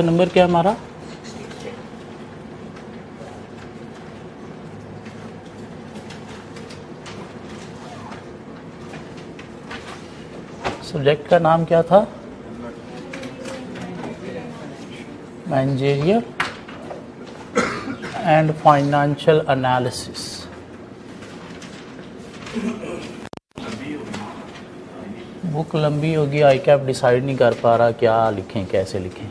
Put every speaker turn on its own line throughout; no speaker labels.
Number क्या है हमारा? सब्जेक्ट का नाम क्या था? Managerial and financial analysis. Book लंबी होगी, आई कैप डिसाइड नहीं कर पा रहा क्या लिखें कैसे लिखें।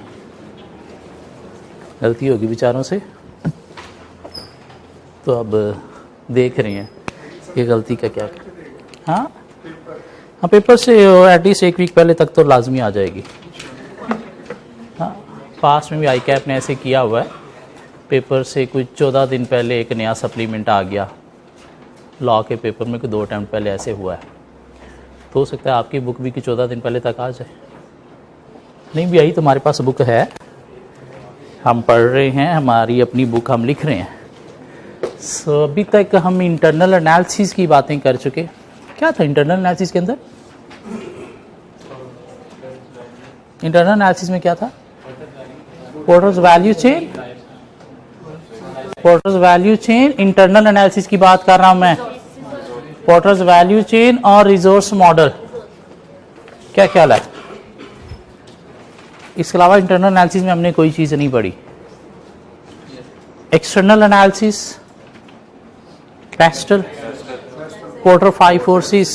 गलती होगी बेचारों से, तो अब देख रहे हैं ये गलती का क्या। हाँ हाँ, पेपर से एटलीस्ट एक वीक पहले तक तो लाजमी आ जाएगी। हाँ, पास में भी आई कैप ने ऐसे किया हुआ है, पेपर से कुछ 14 दिन पहले एक नया सप्लीमेंट आ गया लॉ के पेपर में, कोई 2 अटैम्प्ट पहले ऐसे हुआ है। तो हो सकता है आपकी बुक भी कि 14 दिन पहले तक आ जाए। नहीं भी आई तो हमारे पास बुक है, हम पढ़ रहे हैं, हमारी अपनी बुक हम लिख रहे हैं। सो अभी तक हम इंटरनल एनालिसिस की बातें कर चुके। क्या था इंटरनल एनालिसिस के अंदर? इंटरनल एनालिसिस में क्या था? Porters value chain, porters value chain. Internal analysis की बात कर रहा हूं मैं। पोर्टर्स वैल्यू चेन और रिसोर्स मॉडल, क्या ख्याल है? इसके अलावा इंटरनल एनालिसिस में हमने कोई चीज नहीं पढ़ी। External analysis, pastel, porter 5 forces,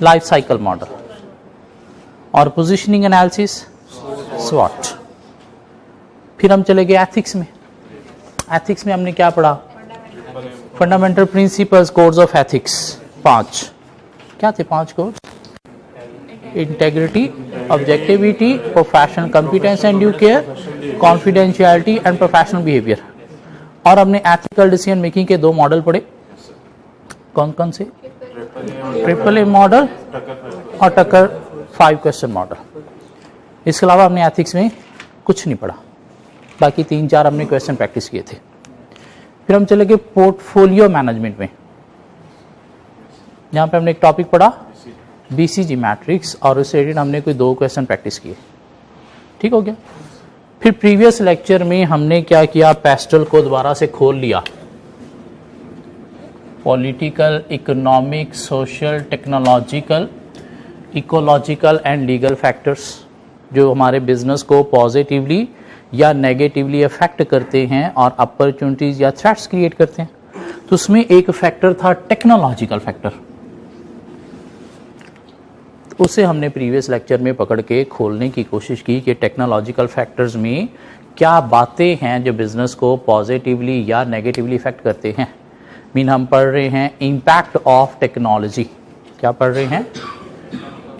life cycle model, और पोजीशनिंग एनालिसिस, स्वॉट। फिर हम चले गए एथिक्स में। एथिक्स में हमने क्या पढ़ा? Fundamental principles, codes of ethics 5। क्या थे 5 codes? Integrity, objectivity, professional competence and due care, confidentiality and professional behaviour. और हमने एथिकल डिसीजन मेकिंग के 2 मॉडल पढ़े। कौन कौन से? ट्रिपल ए मॉडल और टकर 5 क्वेश्चन मॉडल। इसके अलावा हमने एथिक्स में कुछ नहीं पढ़ा, बाकी 3-4 हमने क्वेश्चन प्रैक्टिस किए थे। फिर हम चले गए पोर्टफोलियो मैनेजमेंट में। यहाँ पे हमने एक टॉपिक पढ़ा बीसीजी मैट्रिक्स, और उससे रिलेटेड हमने कोई 2 क्वेश्चन प्रैक्टिस किए। ठीक हो गया। फिर प्रीवियस लेक्चर में हमने क्या किया? पेस्टल को दोबारा से खोल लिया। Political, economic, social, technological, ecological and legal factors जो हमारे बिजनेस को पॉजिटिवली या नेगेटिवली अफेक्ट करते हैं और अपॉर्चुनिटीज या थ्रेट्स क्रिएट करते हैं। तो उसमें एक फैक्टर था टेक्नोलॉजिकल फैक्टर, उसे हमने प्रीवियस लेक्चर में पकड़ के खोलने की कोशिश की कि टेक्नोलॉजिकल फैक्टर्स में क्या बातें हैं जो बिजनेस को पॉजिटिवली या नेगेटिवली इफेक्ट करते हैं। मीन हम पढ़ रहे हैं इम्पैक्ट ऑफ टेक्नोलॉजी। क्या पढ़ रहे हैं?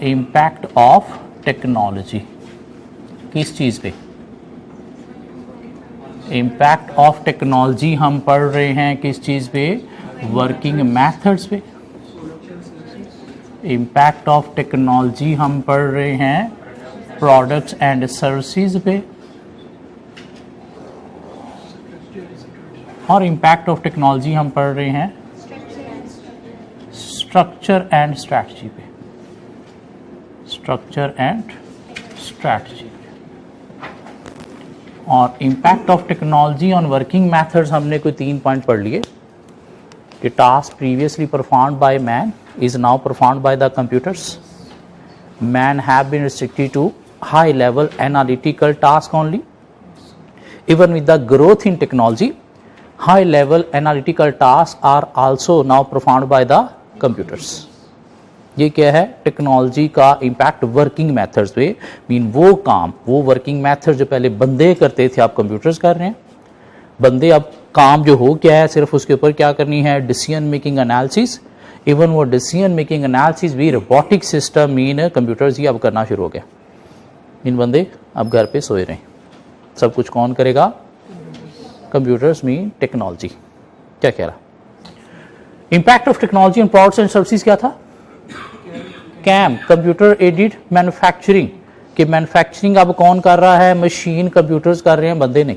Impact of technology. किस चीज पे? इम्पैक्ट ऑफ टेक्नोलॉजी हम पढ़ रहे हैं किस चीज पे? वर्किंग मेथड्स पे। इम्पैक्ट ऑफ टेक्नोलॉजी हम पढ़ रहे हैं प्रोडक्ट्स एंड सर्विसेज पे, और इम्पैक्ट ऑफ टेक्नोलॉजी हम पढ़ रहे हैं स्ट्रक्चर एंड स्ट्रैटेजी पे। Structure and strategy. और impact of technology on working methods हमने कोई 3 पॉइंट पढ़ लिए कि task previously performed by man is now performed by the computers. Man have been restricted to high level analytical task only. Even with the growth in technology, high level analytical tasks are also now performed by the computers. ये क्या है? Technology का impact working methods पे। Mean वो काम, वो working method जो पहले बंदे करते थे, आप कंप्यूटर्स कर रहे हैं। बंदे अब काम जो हो क्या है, सिर्फ उसके ऊपर क्या करनी है? Decision making analysis. इवन वो डिसीजन मेकिंग एनालिसिस भी रोबोटिक सिस्टम मीन कंप्यूटर्स ही अब करना शुरू हो गया। इन बंदे अब घर पे सोए रहे, सब कुछ कौन करेगा? Computers mean technology. क्या कह रहा? Impact of technology on products and services क्या था? CAM, computer aided manufacturing. कि मैन्युफैक्चरिंग अब कौन कर रहा है? मशीन, कंप्यूटर्स कर रहे हैं, बंदे नहीं।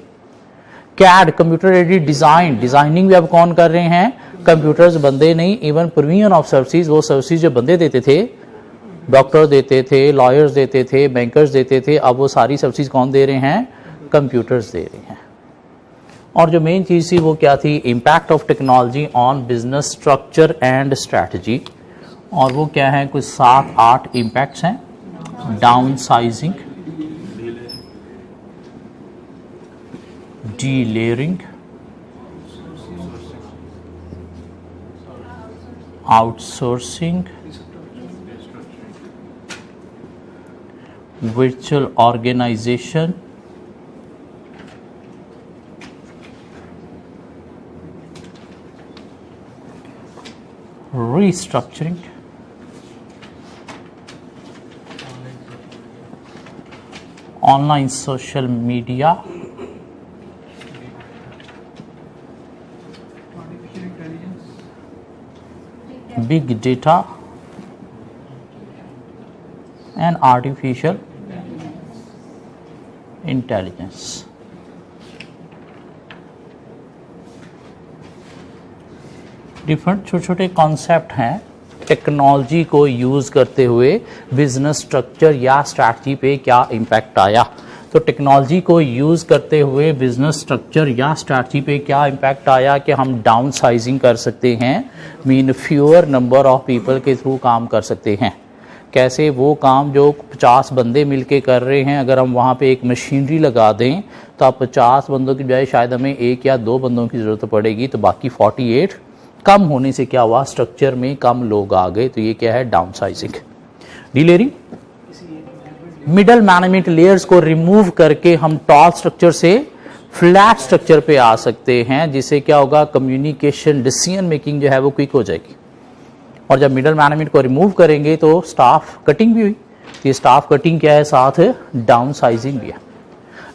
CAD, computer aided design, designing भी अब कौन कर रहे हैं? कंप्यूटर्स, बंदे नहीं। इवन प्रोविजन ऑफ सर्विसेज, वो सर्विसेज जो बंदे देते थे डॉक्टर देते थे, लॉयर्स देते थे, बैंकर्स देते थे, अब वो सारी सर्विसेज कौन दे रहे हैं? कंप्यूटर्स दे रहे हैं। और जो मेन चीज़ थी वो क्या थी? Impact of technology on business structure and strategy. और वो क्या है? कुछ 7-8 इम्पैक्ट्स हैं। Downsizing, delayering, outsourcing, virtual organization, restructuring, online social media, big data and artificial intelligence। Different छोटे छोटे कॉन्सेप्ट हैं टेक्नोलॉजी को यूज़ करते हुए बिजनेस स्ट्रक्चर या स्ट्रैटेजी पे क्या इम्पैक्ट आया। तो टेक्नोलॉजी को यूज़ करते हुए बिजनेस स्ट्रक्चर या स्ट्रैटेजी पे क्या इम्पैक्ट आया कि हम डाउन साइजिंग कर सकते हैं, mean fewer number of people के थ्रू काम कर सकते हैं। कैसे? वो काम जो 50 बंदे मिलके कर रहे हैं, अगर हम वहाँ पे एक मशीनरी लगा दें तो अब 50 बंदों की बजाय शायद हमें 1 या 2 बंदों की ज़रूरत पड़ेगी, तो बाकी 48 कम होने से क्या हुआ? स्ट्रक्चर में कम लोग आ गए। तो ये क्या है? Downsizing. Delayering, middle management layers को रिमूव करके हम टॉप स्ट्रक्चर से फ्लैट स्ट्रक्चर पे आ सकते हैं, जिससे क्या होगा? कम्युनिकेशन, डिसीजन मेकिंग जो है वो क्विक हो जाएगी। और जब मिडल मैनेजमेंट को रिमूव करेंगे तो स्टाफ कटिंग भी हुई। तो ये स्टाफ कटिंग क्या है? साथ डाउन साइजिंग भी है।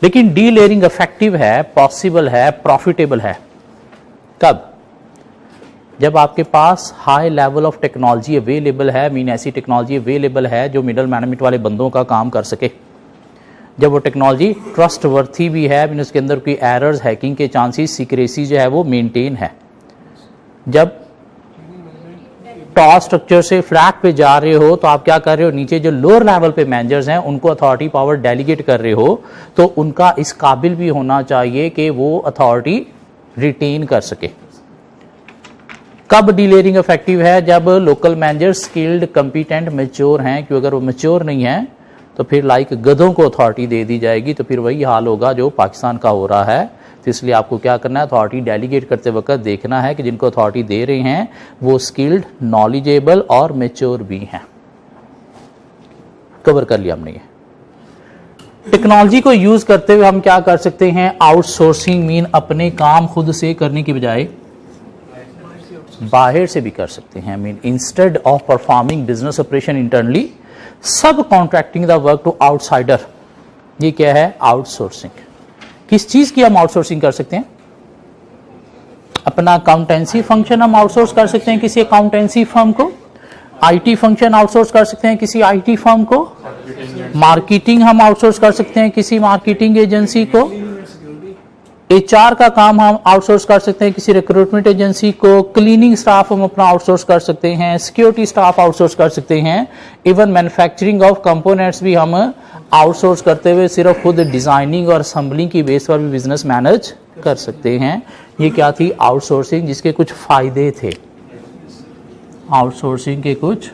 लेकिन डीलेयरिंग इफेक्टिव है, पॉसिबल है, प्रॉफिटेबल है कब? जब आपके पास high level of technology available है, मीन ऐसी टेक्नोलॉजी अवेलेबल है जो मिडल मैनेजमेंट वाले बंदों का काम कर सके। जब वो टेक्नोलॉजी ट्रस्ट वर्थी भी है, मीन उसके अंदर कोई एरर्स, हैकिंग के चांसेस, सीक्रेसी जो है वो मेंटेन है। जब टॉप स्ट्रक्चर से फ्लैट पे जा रहे हो तो आप क्या कर रहे हो? नीचे जो लोअर लेवल पे मैनेजर्स हैं उनको अथॉरिटी पावर डेलीगेट कर रहे हो, तो उनका इस काबिल भी होना चाहिए कि वो अथॉरिटी रिटेन कर सके। कब डीलेयरिंग इफेक्टिव है? जब local manager skilled, competent, mature हैं। क्योंकि अगर वो मैच्योर नहीं है तो फिर लाइक गधों को अथॉरिटी दे दी जाएगी, तो फिर वही हाल होगा जो पाकिस्तान का हो रहा है। तो इसलिए आपको क्या करना है? अथॉरिटी डेलीगेट करते वक्त देखना है कि जिनको अथॉरिटी दे रहे हैं वो स्किल्ड, नॉलेजेबल और मैच्योर भी हैं। कवर कर लिया हमने ये। टेक्नोलॉजी को यूज करते हुए हम क्या कर सकते हैं? आउटसोर्सिंग, मीन अपने काम खुद से करने की बजाय बाहर से भी कर सकते हैं। Mean instead of performing business operation internally, subcontracting the work to outsider. ये क्या है? आउटसोर्सिंग। किस चीज की हम आउटसोर्सिंग कर सकते हैं? अपना अकाउंटेंसी फंक्शन हम आउटसोर्स कर सकते हैं किसी अकाउंटेंसी फर्म को। आईटी फंक्शन आउटसोर्स कर सकते हैं किसी आईटी फर्म को। मार्केटिंग हम आउटसोर्स कर सकते हैं किसी मार्केटिंग एजेंसी को। एचआर का काम हम आउटसोर्स कर सकते हैं किसी रिक्रूटमेंट एजेंसी को। क्लीनिंग स्टाफ हम अपना आउटसोर्स कर सकते हैं। सिक्योरिटी स्टाफ आउटसोर्स कर सकते हैं। इवन मैन्युफैक्चरिंग ऑफ कंपोनेंट्स भी हम आउटसोर्स करते हुए सिर्फ खुद डिजाइनिंग और असेंबलिंग की बेस पर भी बिजनेस मैनेज कर सकते हैं। ये क्या थी? आउटसोर्सिंग, जिसके कुछ फायदे थे। आउटसोर्सिंग के कुछ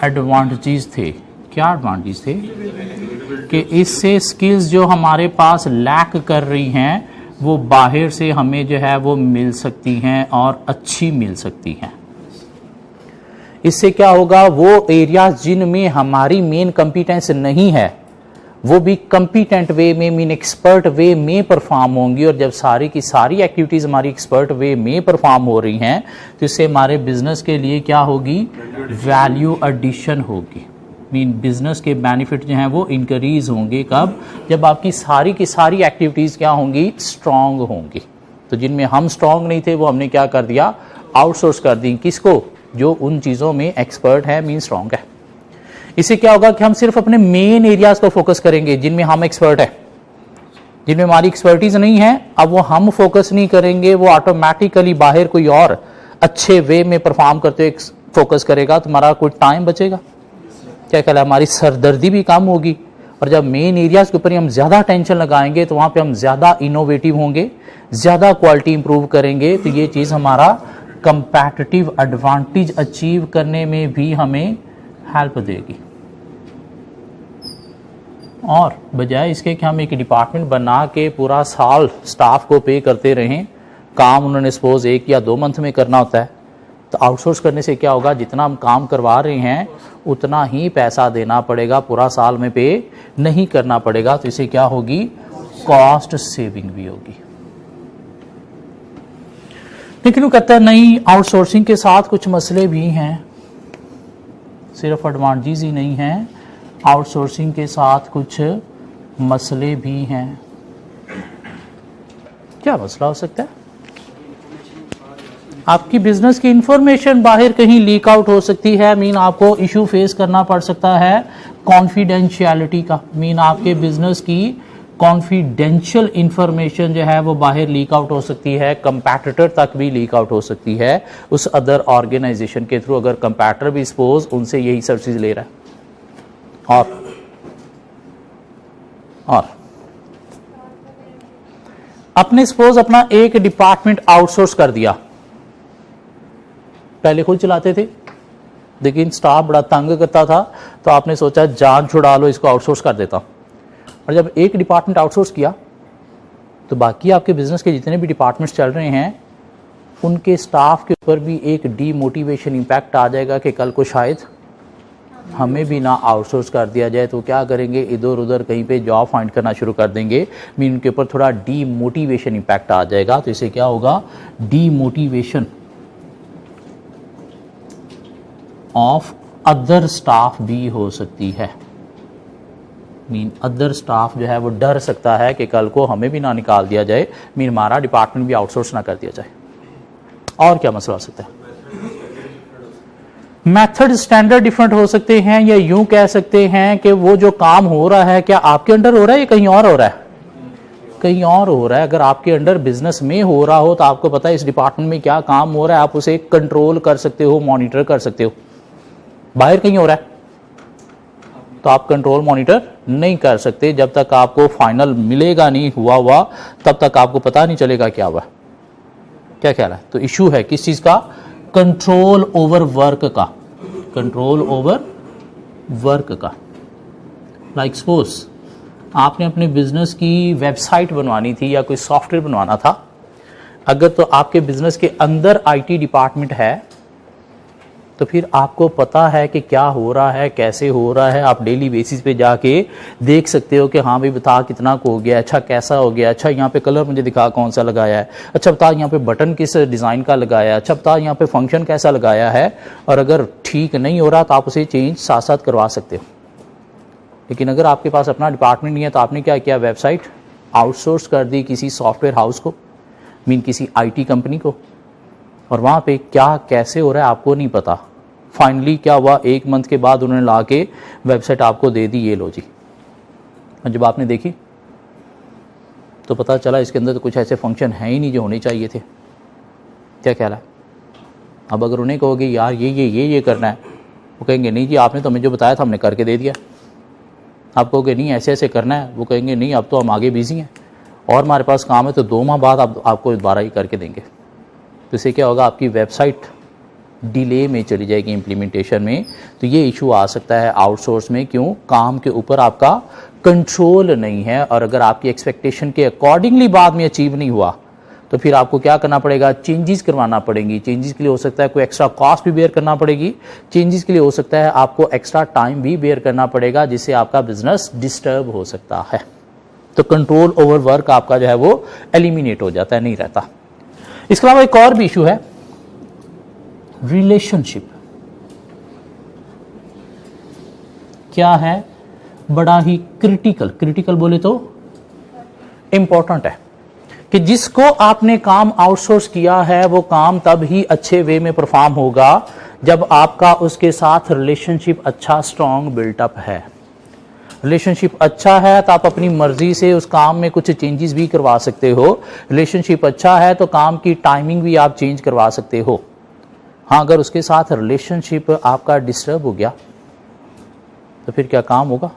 एडवांटेजेस थे। क्या एडवांटेज थे? कि इससे स्किल्स जो हमारे पास लैक कर रही हैं वो बाहर से हमें जो है वो मिल सकती हैं और अच्छी मिल सकती हैं। इससे क्या होगा? वो एरियाज जिनमें हमारी मेन कंपिटेंस नहीं है वो भी कंपिटेंट वे में, मीन एक्सपर्ट वे में परफॉर्म होंगी। और जब सारी की सारी एक्टिविटीज हमारी एक्सपर्ट वे में परफॉर्म हो रही हैं तो इससे हमारे बिजनेस के लिए क्या होगी? वैल्यू एडिशन होगी। मीन बिजनेस के बेनिफिट जो हैं वो इंक्रीज होंगे। कब? जब आपकी सारी की सारी एक्टिविटीज क्या होंगी? स्ट्रांग होंगी। तो जिनमें हम स्ट्रांग नहीं थे वो हमने क्या कर दिया? आउटसोर्स कर दी। किसको? जो उन चीजों में एक्सपर्ट है, मीन स्ट्रांग है। इससे क्या होगा कि हम सिर्फ अपने मेन एरियाज को फोकस करेंगे जिनमें हम एक्सपर्ट है। जिनमें हमारी एक्सपर्टीज नहीं है अब वो हम फोकस नहीं करेंगे, वो ऑटोमेटिकली बाहर कोई और अच्छे वे में परफॉर्म करते हुए फोकस करेगा। तुम्हारा कोई टाइम बचेगा। क्या कहला है, हमारी सरदर्दी भी कम होगी। और जब मेन एरियाज के ऊपर हम ज़्यादा टेंशन लगाएंगे तो वहाँ पे हम ज़्यादा इनोवेटिव होंगे, ज़्यादा क्वालिटी इंप्रूव करेंगे, तो ये चीज़ हमारा कंपैटिटिव एडवांटेज अचीव करने में भी हमें हेल्प देगी। और बजाय इसके कि हम एक डिपार्टमेंट बना के पूरा साल स्टाफ को पे करते रहें, काम उन्होंने सपोज 1 या 2 मंथ में करना होता है, तो आउटसोर्स करने से क्या होगा, जितना हम काम करवा रहे हैं उतना ही पैसा देना पड़ेगा, पूरा साल में पे नहीं करना पड़ेगा। तो इससे क्या होगी, कॉस्ट सेविंग भी होगी। लेकिन वो कहता है नहीं, आउटसोर्सिंग के साथ कुछ मसले भी हैं, सिर्फ एडवांटेज ही नहीं है, आउटसोर्सिंग के साथ कुछ मसले भी हैं। क्या मसला हो सकता है, आपकी बिजनेस की इंफॉर्मेशन बाहर कहीं लीक आउट हो सकती है, मीन आपको इशू फेस करना पड़ सकता है कॉन्फिडेंशियलिटी का, मीन आपके बिजनेस की कॉन्फिडेंशियल इंफॉर्मेशन जो है वो बाहर लीक आउट हो सकती है, कंपैटिटर तक भी लीक आउट हो सकती है उस अदर ऑर्गेनाइजेशन के थ्रू, अगर कंपैटिटर भी सपोज उनसे यही सर्विसेज ले रहा है। और अपने सपोज अपना एक डिपार्टमेंट आउटसोर्स कर दिया, पहले खुद चलाते थे लेकिन स्टाफ बड़ा तंग करता था, तो आपने सोचा जान छुड़ा लो, इसको आउटसोर्स कर देता। और जब एक डिपार्टमेंट आउटसोर्स किया तो बाकी आपके बिजनेस के जितने भी डिपार्टमेंट्स चल रहे हैं उनके स्टाफ के ऊपर भी एक डीमोटिवेशन इम्पैक्ट आ जाएगा कि कल को शायद हमें भी ना आउटसोर्स कर दिया जाए, तो क्या करेंगे, इधर उधर कहीं पे जॉब फाइंड करना शुरू कर देंगे, मीन उनके ऊपर थोड़ा डीमोटिवेशन इम्पैक्ट आ जाएगा। तो इससे क्या होगा, डीमोटिवेशन ऑफ अदर स्टाफ भी हो सकती है, मीन अदर स्टाफ जो है वो डर सकता है कि कल को हमें भी ना निकाल दिया जाए, मीन हमारा डिपार्टमेंट भी आउटसोर्स ना कर दिया जाए। और क्या मसला हो सकता है, मेथड स्टैंडर्ड डिफरेंट हो सकते हैं, या यूं कह सकते हैं कि वो जो काम हो रहा है क्या आपके अंडर हो रहा है या कहीं और हो रहा है, कहीं और हो रहा है। अगर आपके अंडर बिजनेस में हो रहा हो तो आपको पता है इस डिपार्टमेंट में क्या काम हो रहा है, आप उसे कंट्रोल कर सकते हो, मॉनिटर कर सकते हो। बाहर कहीं हो रहा है तो आप कंट्रोल मॉनिटर नहीं कर सकते, जब तक आपको फाइनल मिलेगा नहीं हुआ तब तक आपको पता नहीं चलेगा क्या हुआ, क्या ख्याल है। तो इशू है किस चीज का, कंट्रोल ओवर वर्क का, कंट्रोल ओवर वर्क का। लाइक सपोज आपने अपने बिजनेस की वेबसाइट बनवानी थी या कोई सॉफ्टवेयर बनवाना था, अगर तो आपके बिजनेस के अंदर आईटी डिपार्टमेंट है तो फिर आपको पता है कि क्या हो रहा है, कैसे हो रहा है, आप डेली बेसिस पे जाके देख सकते हो कि हाँ भाई बता कितना को हो गया, अच्छा कैसा हो गया, अच्छा यहाँ पे कलर मुझे दिखा कौन सा लगाया है, अच्छा बता यहाँ पे बटन किस डिज़ाइन का लगाया है, अच्छा बता यहाँ पे फंक्शन कैसा लगाया है। और अगर ठीक नहीं हो रहा तो आप उसे चेंज साथ साथ करवा सकते हो। लेकिन अगर आपके पास अपना डिपार्टमेंट नहीं है तो आपने क्या किया, वेबसाइट आउटसोर्स कर दी किसी सॉफ्टवेयर हाउस को, मीन किसी IT कंपनी को, और वहाँ पे क्या कैसे हो रहा है आपको नहीं पता। फाइनली क्या हुआ, 1 मंथ के बाद उन्होंने ला के वेबसाइट आपको दे दी, ये लो जी। और जब आपने देखी तो पता चला इसके अंदर तो कुछ ऐसे फंक्शन हैं ही नहीं जो होने चाहिए थे। क्या ख्याल है, अब अगर उन्हें कहोगे यार ये करना है, वो कहेंगे नहीं जी आपने तो हमें जो बताया था हमने करके दे दिया। आप कहोगे नहीं ऐसे ऐसे करना है, वो कहेंगे नहीं अब तो हम आगे बिजी हैं और हमारे पास काम है, तो 2 माह बाद आपको दोबारा ही करके देंगे। तो इससे क्या होगा, आपकी वेबसाइट डिले में चली जाएगी इम्प्लीमेंटेशन में। तो ये इशू आ सकता है आउटसोर्स में, क्यों, काम के ऊपर आपका कंट्रोल नहीं है। और अगर आपकी एक्सपेक्टेशन के अकॉर्डिंगली बाद में अचीव नहीं हुआ तो फिर आपको क्या करना पड़ेगा, चेंजेस करवाना पड़ेंगी। चेंजेस के लिए हो सकता है कोई एक्स्ट्रा कॉस्ट भी बेयर करना पड़ेगी, चेंजेस के लिए हो सकता है आपको एक्स्ट्रा टाइम भी बेयर करना पड़ेगा, जिससे आपका बिजनेस डिस्टर्ब हो सकता है। तो कंट्रोल ओवर वर्क आपका जो है वो एलिमिनेट हो जाता है, नहीं रहता। इसके अलावा एक और भी इशू है, रिलेशनशिप। क्या है, बड़ा ही क्रिटिकल बोले तो इंपॉर्टेंट है कि जिसको आपने काम आउटसोर्स किया है वो काम तब ही अच्छे वे में परफॉर्म होगा जब आपका उसके साथ रिलेशनशिप अच्छा स्ट्रांग बिल्टअप है। रिलेशनशिप अच्छा है तो आप अपनी मर्जी से उस काम में कुछ चेंजेस भी करवा सकते हो। रिलेशनशिप अच्छा है तो काम की टाइमिंग भी आप चेंज करवा सकते हो। हाँ, अगर उसके साथ रिलेशनशिप आपका डिस्टर्ब हो गया तो फिर क्या काम होगा?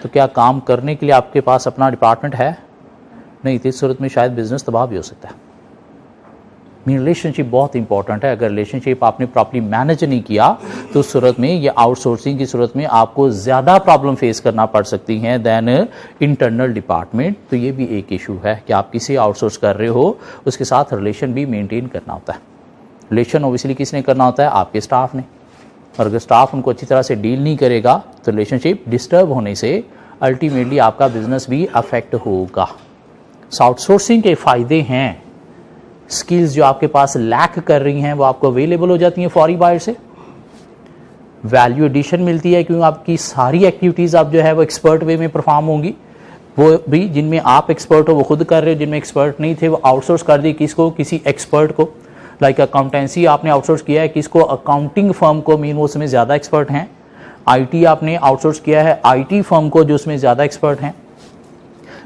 तो क्या काम करने के लिए आपके पास अपना डिपार्टमेंट है? नहीं, तो इस सूरत में शायद बिजनेस तबाह भी हो सकता है। रिलेशनशिप बहुत इंपॉर्टेंट है। अगर रिलेशनशिप आपने प्रॉपर्ली मैनेज नहीं किया तो उस सूरत में ये आउटसोर्सिंग की सूरत में आपको ज़्यादा प्रॉब्लम फेस करना पड़ सकती हैं दैन इंटरनल डिपार्टमेंट। तो ये भी एक इशू है कि आप किसी आउटसोर्स कर रहे हो, उसके साथ रिलेशन भी मेंटेन करना होता है। रिलेशन ओबियसली किसने करना होता है? आपके स्टाफ ने। और अगर स्टाफ उनको अच्छी तरह से डील नहीं करेगा तो रिलेशनशिप डिस्टर्ब होने से अल्टीमेटली आपका बिजनेस भी अफेक्ट होगा। आउटसोर्सिंग के फ़ायदे हैं, स्किल्स जो आपके पास लैक कर रही हैं वो आपको अवेलेबल हो जाती हैं फॉरी बायर से। वैल्यू एडिशन मिलती है क्योंकि आपकी सारी एक्टिविटीज़ आप जो है वो एक्सपर्ट वे में परफॉर्म होंगी। वो भी जिनमें आप एक्सपर्ट हो वो खुद कर रहे हो, जिनमें एक्सपर्ट नहीं थे वो आउटसोर्स कर दी किसको? किसी एक्सपर्ट को। लाइक अकाउंटेंसी आपने आउटसोर्स किया है किसको? अकाउंटिंग फर्म को, मीन वो उसमें ज़्यादा एक्सपर्ट हैं। IT आपने आउटसोर्स किया है IT फर्म को जो उसमें ज़्यादा एक्सपर्ट हैं।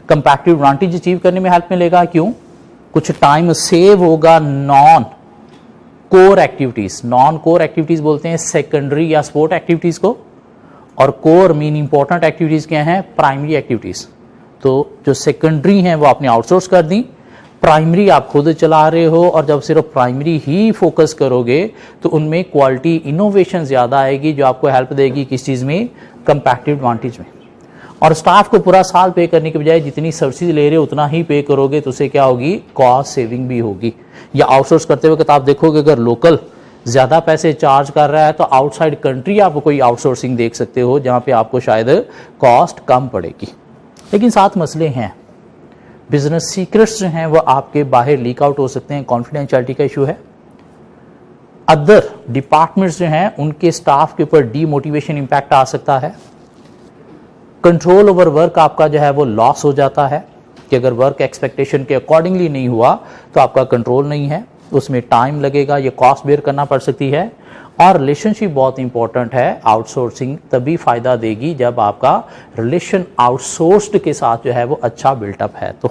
कंपैरेटिव एडवांटेज अचीव करने में हेल्प मिलेगा। क्यों? कुछ टाइम सेव होगा non core activities. Non core activities बोलते हैं सेकेंडरी या सपोर्ट एक्टिविटीज को, और कोर मीन इंपॉर्टेंट एक्टिविटीज क्या हैं? Primary activities. तो जो सेकेंडरी हैं वो आपने आउटसोर्स कर दी, प्राइमरी आप खुद चला रहे हो। और जब सिर्फ प्राइमरी ही फोकस करोगे तो उनमें क्वालिटी इनोवेशन ज्यादा आएगी जो आपको हेल्प देगी किस चीज में? कंपैरेटिव एडवांटेज में। और स्टाफ को पूरा साल पे करने के बजाय जितनी सर्विसेज ले रहे हो उतना ही पे करोगे तो उससे क्या होगी? कॉस्ट सेविंग भी होगी। या आउटसोर्स करते वक्त आप देखोगे अगर लोकल ज्यादा पैसे चार्ज कर रहा है तो आउटसाइड कंट्री आप कोई आउटसोर्सिंग देख सकते हो जहां पे आपको शायद कॉस्ट कम पड़ेगी। लेकिन साथ मसले हैं, बिजनेस सीक्रेट्स जो हैं वो आपके बाहर लीक आउट हो सकते हैं, कॉन्फिडेंशियलिटी का इशू है। अदर डिपार्टमेंट्स जो हैं उनके स्टाफ के ऊपर डीमोटिवेशन इंपैक्ट आ सकता है। कंट्रोल ओवर वर्क आपका जो है वो लॉस हो जाता है कि अगर वर्क एक्सपेक्टेशन के अकॉर्डिंगली नहीं हुआ तो आपका कंट्रोल नहीं है, उसमें टाइम लगेगा, ये कॉस्ट बेयर करना पड़ सकती है। और रिलेशनशिप बहुत इंपॉर्टेंट है। आउटसोर्सिंग तभी फायदा देगी जब आपका रिलेशन आउटसोर्स्ड के साथ जो है वो अच्छा बिल्टअप है। तो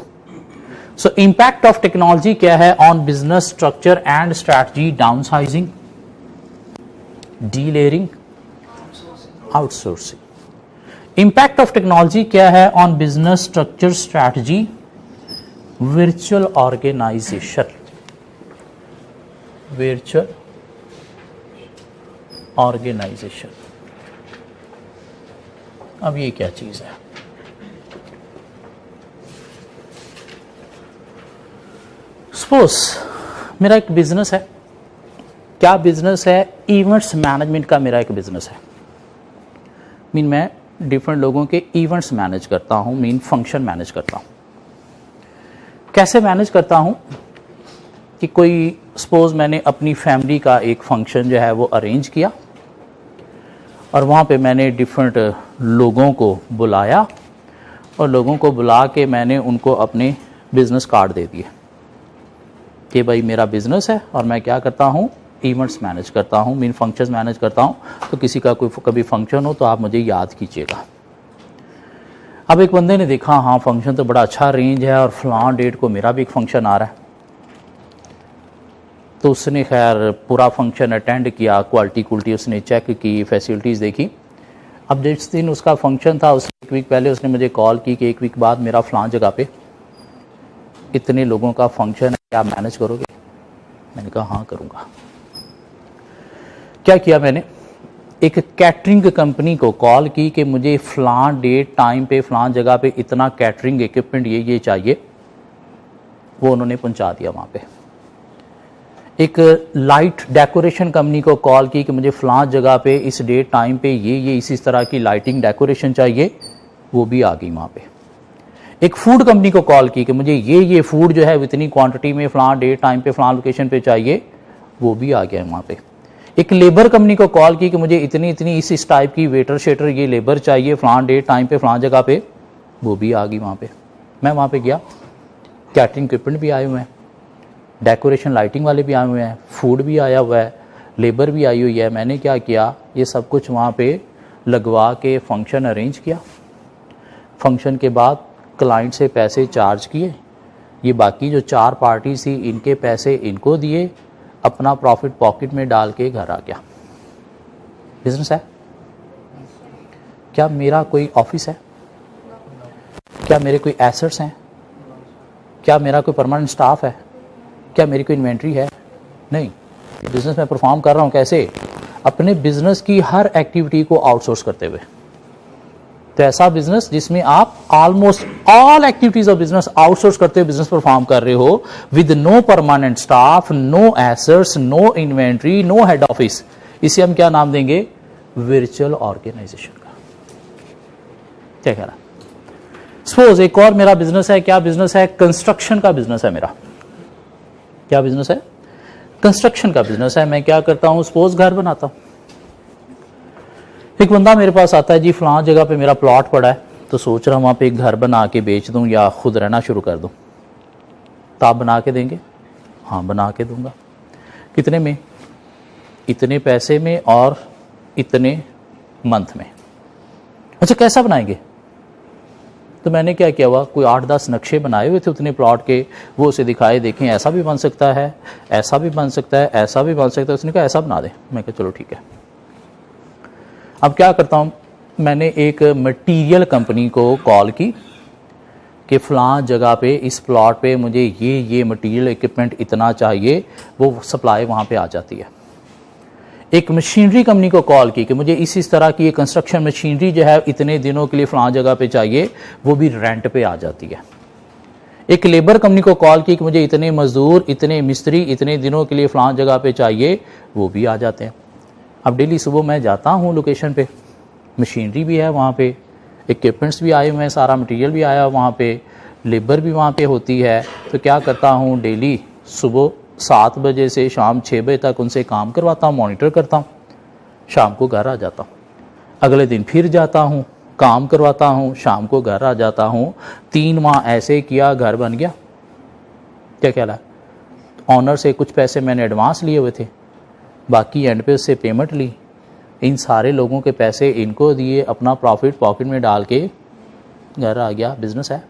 सो इंपैक्ट ऑफ टेक्नोलॉजी क्या है on business structure and strategy? Downsizing, delayering, outsourcing. Impact of technology क्या है on business structure strategy? Virtual organisation, virtual organisation. अब ये क्या चीज है? सपोज मेरा एक बिजनेस है। क्या बिजनेस है? इवेंट्स मैनेजमेंट का मेरा एक बिजनेस है। मीन मैं डिफरेंट लोगों के इवेंट्स मैनेज करता हूं, मीन फंक्शन मैनेज करता हूं। कैसे मैनेज करता हूं कि कोई सपोज मैंने अपनी फैमिली का एक फंक्शन जो है वो अरेंज किया और वहां पे मैंने डिफरेंट लोगों को बुलाया और लोगों को बुला के मैंने उनको अपने बिजनेस कार्ड दे दिए कि भाई मेरा बिजनेस है और मैं क्या करता हूं? इवेंट्स मैनेज करता हूं, मीन फंक्शंस मैनेज करता हूं। तो किसी का कोई कभी फंक्शन हो तो आप मुझे याद कीजिएगा। अब एक बंदे ने देखा हाँ फंक्शन तो बड़ा अच्छा रेंज है और फलां डेट को मेरा भी एक फंक्शन आ रहा है, तो उसने खैर पूरा फंक्शन अटेंड किया, क्वालिटी उसने चेक की, फैसिलिटीज़ देखी। अब जिस दिन उसका फंक्शन था उसके एक वीक पहले उसने मुझे कॉल की कि एक वीक बाद मेरा फलां जगह पे इतने लोगों का फंक्शन है, क्या आप मैनेज करोगे? मैंने कहा हाँ करूँगा। क्या किया मैंने? एक कैटरिंग कंपनी को कॉल की कि मुझे फलां डेट टाइम पे फलां जगह पे इतना कैटरिंग इक्विपमेंट ये चाहिए, वो उन्होंने पहुंचा दिया वहाँ पे। एक लाइट डेकोरेशन कंपनी को कॉल की कि मुझे फलां जगह पे इस डेट टाइम पे ये इसी तरह की लाइटिंग डेकोरेशन चाहिए, वो भी आ गई वहाँ पे। एक फूड कंपनी को कॉल की कि मुझे ये फूड जो है इतनी क्वांटिटी में फलां डेट टाइम पे फलां लोकेशन पे चाहिए, वो भी आ गया है वहाँ पे। एक लेबर कंपनी को कॉल की कि मुझे इतनी इस टाइप की वेटर शेटर ये लेबर चाहिए फलां डेट टाइम पे फलां जगह पे, वो भी आ गई वहाँ पे। मैं वहाँ पे गया, कैटरिंग इक्विपमेंट भी आए हुए हैं, डेकोरेशन लाइटिंग वाले भी आए हुए हैं, फूड भी आया हुआ है, लेबर भी आई हुई है। मैंने क्या किया, ये सब कुछ वहाँ पे लगवा के फंक्शन अरेंज किया। फंक्शन के बाद क्लाइंट से पैसे चार्ज किए, ये बाकी जो 4 पार्टी थी इनके पैसे इनको दिए, अपना प्रॉफिट पॉकेट में डाल के घर आ गया। बिजनेस है। क्या मेरा कोई ऑफिस है? क्या मेरे कोई एसेट्स हैं? क्या मेरा कोई परमानेंट स्टाफ है? क्या मेरी कोई इन्वेंट्री है? नहीं। बिजनेस में परफॉर्म कर रहा हूँ कैसे? अपने बिजनेस की हर एक्टिविटी को आउटसोर्स करते हुए। तो ऐसा बिजनेस जिसमें आप almost all activities of business outsource करते हुए बिजनेस परफॉर्म कर रहे हो, with no permanent staff, no assets, no inventory, no head office, इसे हम क्या नाम देंगे? वर्चुअल ऑर्गेनाइजेशन का। क्या कह रहा? सपोज एक और मेरा बिजनेस है। क्या बिजनेस है? कंस्ट्रक्शन का बिजनेस है मेरा। क्या बिजनेस है? कंस्ट्रक्शन का बिजनेस है। मैं क्या करता हूं? सपोज घर बनाता हूं। एक बंदा मेरे पास आता है, जी फलां जगह पे मेरा प्लॉट पड़ा है, तो सोच रहा हूं वहां पे एक घर बना के बेच दूं या खुद रहना शुरू कर दूं। तो आप बना के देंगे? हाँ, बना के दूंगा। कितने में? इतने पैसे में और इतने मंथ में। अच्छा, कैसा बनाएंगे? तो मैंने क्या किया हुआ, कोई 8-10 नक्शे बनाए हुए थे उतने प्लॉट के, वो उसे दिखाए, देखें ऐसा भी बन सकता है, ऐसा भी बन सकता है, ऐसा भी बन सकता है। उसने कहा ऐसा बना दे। मैं कहा चलो ठीक है। अब क्या करता हूं, मैंने एक मटेरियल कंपनी को कॉल की कि फलां जगह पे इस प्लॉट पे मुझे ये मटेरियल इक्विपमेंट इतना चाहिए, वो सप्लाई वहां पे आ जाती है। एक मशीनरी कंपनी को कॉल की कि मुझे इस तरह की कंस्ट्रक्शन मशीनरी जो है इतने दिनों के लिए फलां जगह पे चाहिए, वो भी रेंट पे आ जाती है। एक लेबर कंपनी को कॉल की कि मुझे इतने मजदूर, इतने मिस्त्री इतने दिनों के लिए फलां जगह पे चाहिए, वो भी आ जाते हैं। अब डेली सुबह मैं जाता हूँ लोकेशन पे, मशीनरी भी है वहाँ पे, इक्विपमेंट्स भी आए हुए हैं, सारा मटेरियल भी आया वहाँ पे, लेबर भी वहाँ पे होती है। तो क्या करता हूँ, डेली सुबह 7 बजे से शाम 6 बजे तक उनसे काम करवाता हूँ, मॉनिटर करता हूँ। शाम को घर आ जाता हूँ, अगले दिन फिर जाता हूँ, काम करवाता हूँ, शाम को घर आ जाता हूँ। 3 माह ऐसे किया, घर बन गया। क्या कहला? ऑनर से कुछ पैसे मैंने एडवांस लिए हुए थे, बाकी एंड पे उससे पेमेंट ली, इन सारे लोगों के पैसे इनको दिए, अपना प्रॉफिट पॉकेट में डाल के घर आ गया। बिजनेस है।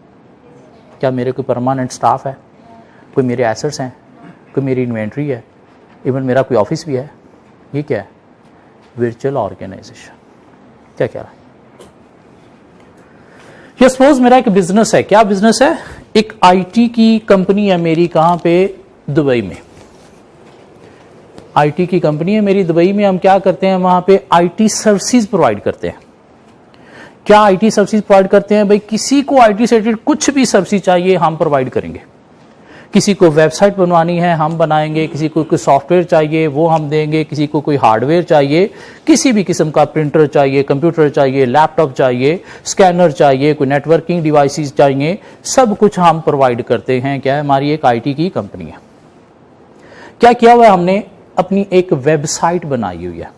क्या मेरे कोई परमानेंट स्टाफ है? कोई मेरे एसेट्स हैं? कोई मेरी इन्वेंट्री है? इवन मेरा कोई ऑफिस भी है? ये क्या है? Virtual organisation. क्या कह रहा है? ये सपोज मेरा एक बिजनेस है। क्या बिजनेस है? एक आईटी की कंपनी है मेरी। कहां पे? दुबई में। आईटी की कंपनी है मेरी दुबई में। हम क्या करते हैं वहां पे? आईटी सर्विसेज प्रोवाइड करते हैं। क्या आईटी सर्विसेज प्रोवाइड करते हैं? भाई किसी को आईटी से रिलेटेड कुछ भी सर्विस चाहिए हम प्रोवाइड करेंगे। किसी को वेबसाइट बनवानी है हम बनाएंगे, किसी को कोई सॉफ्टवेयर चाहिए वो हम देंगे, किसी को कोई हार्डवेयर चाहिए, किसी भी किस्म का प्रिंटर चाहिए, कंप्यूटर चाहिए, लैपटॉप चाहिए, स्कैनर चाहिए, कोई नेटवर्किंग डिवाइसेस चाहिए, सब कुछ हम प्रोवाइड करते हैं। क्या है? हमारी एक आईटी की कंपनी है। क्या किया हुआ है हमने? अपनी एक वेबसाइट बनाई हुई है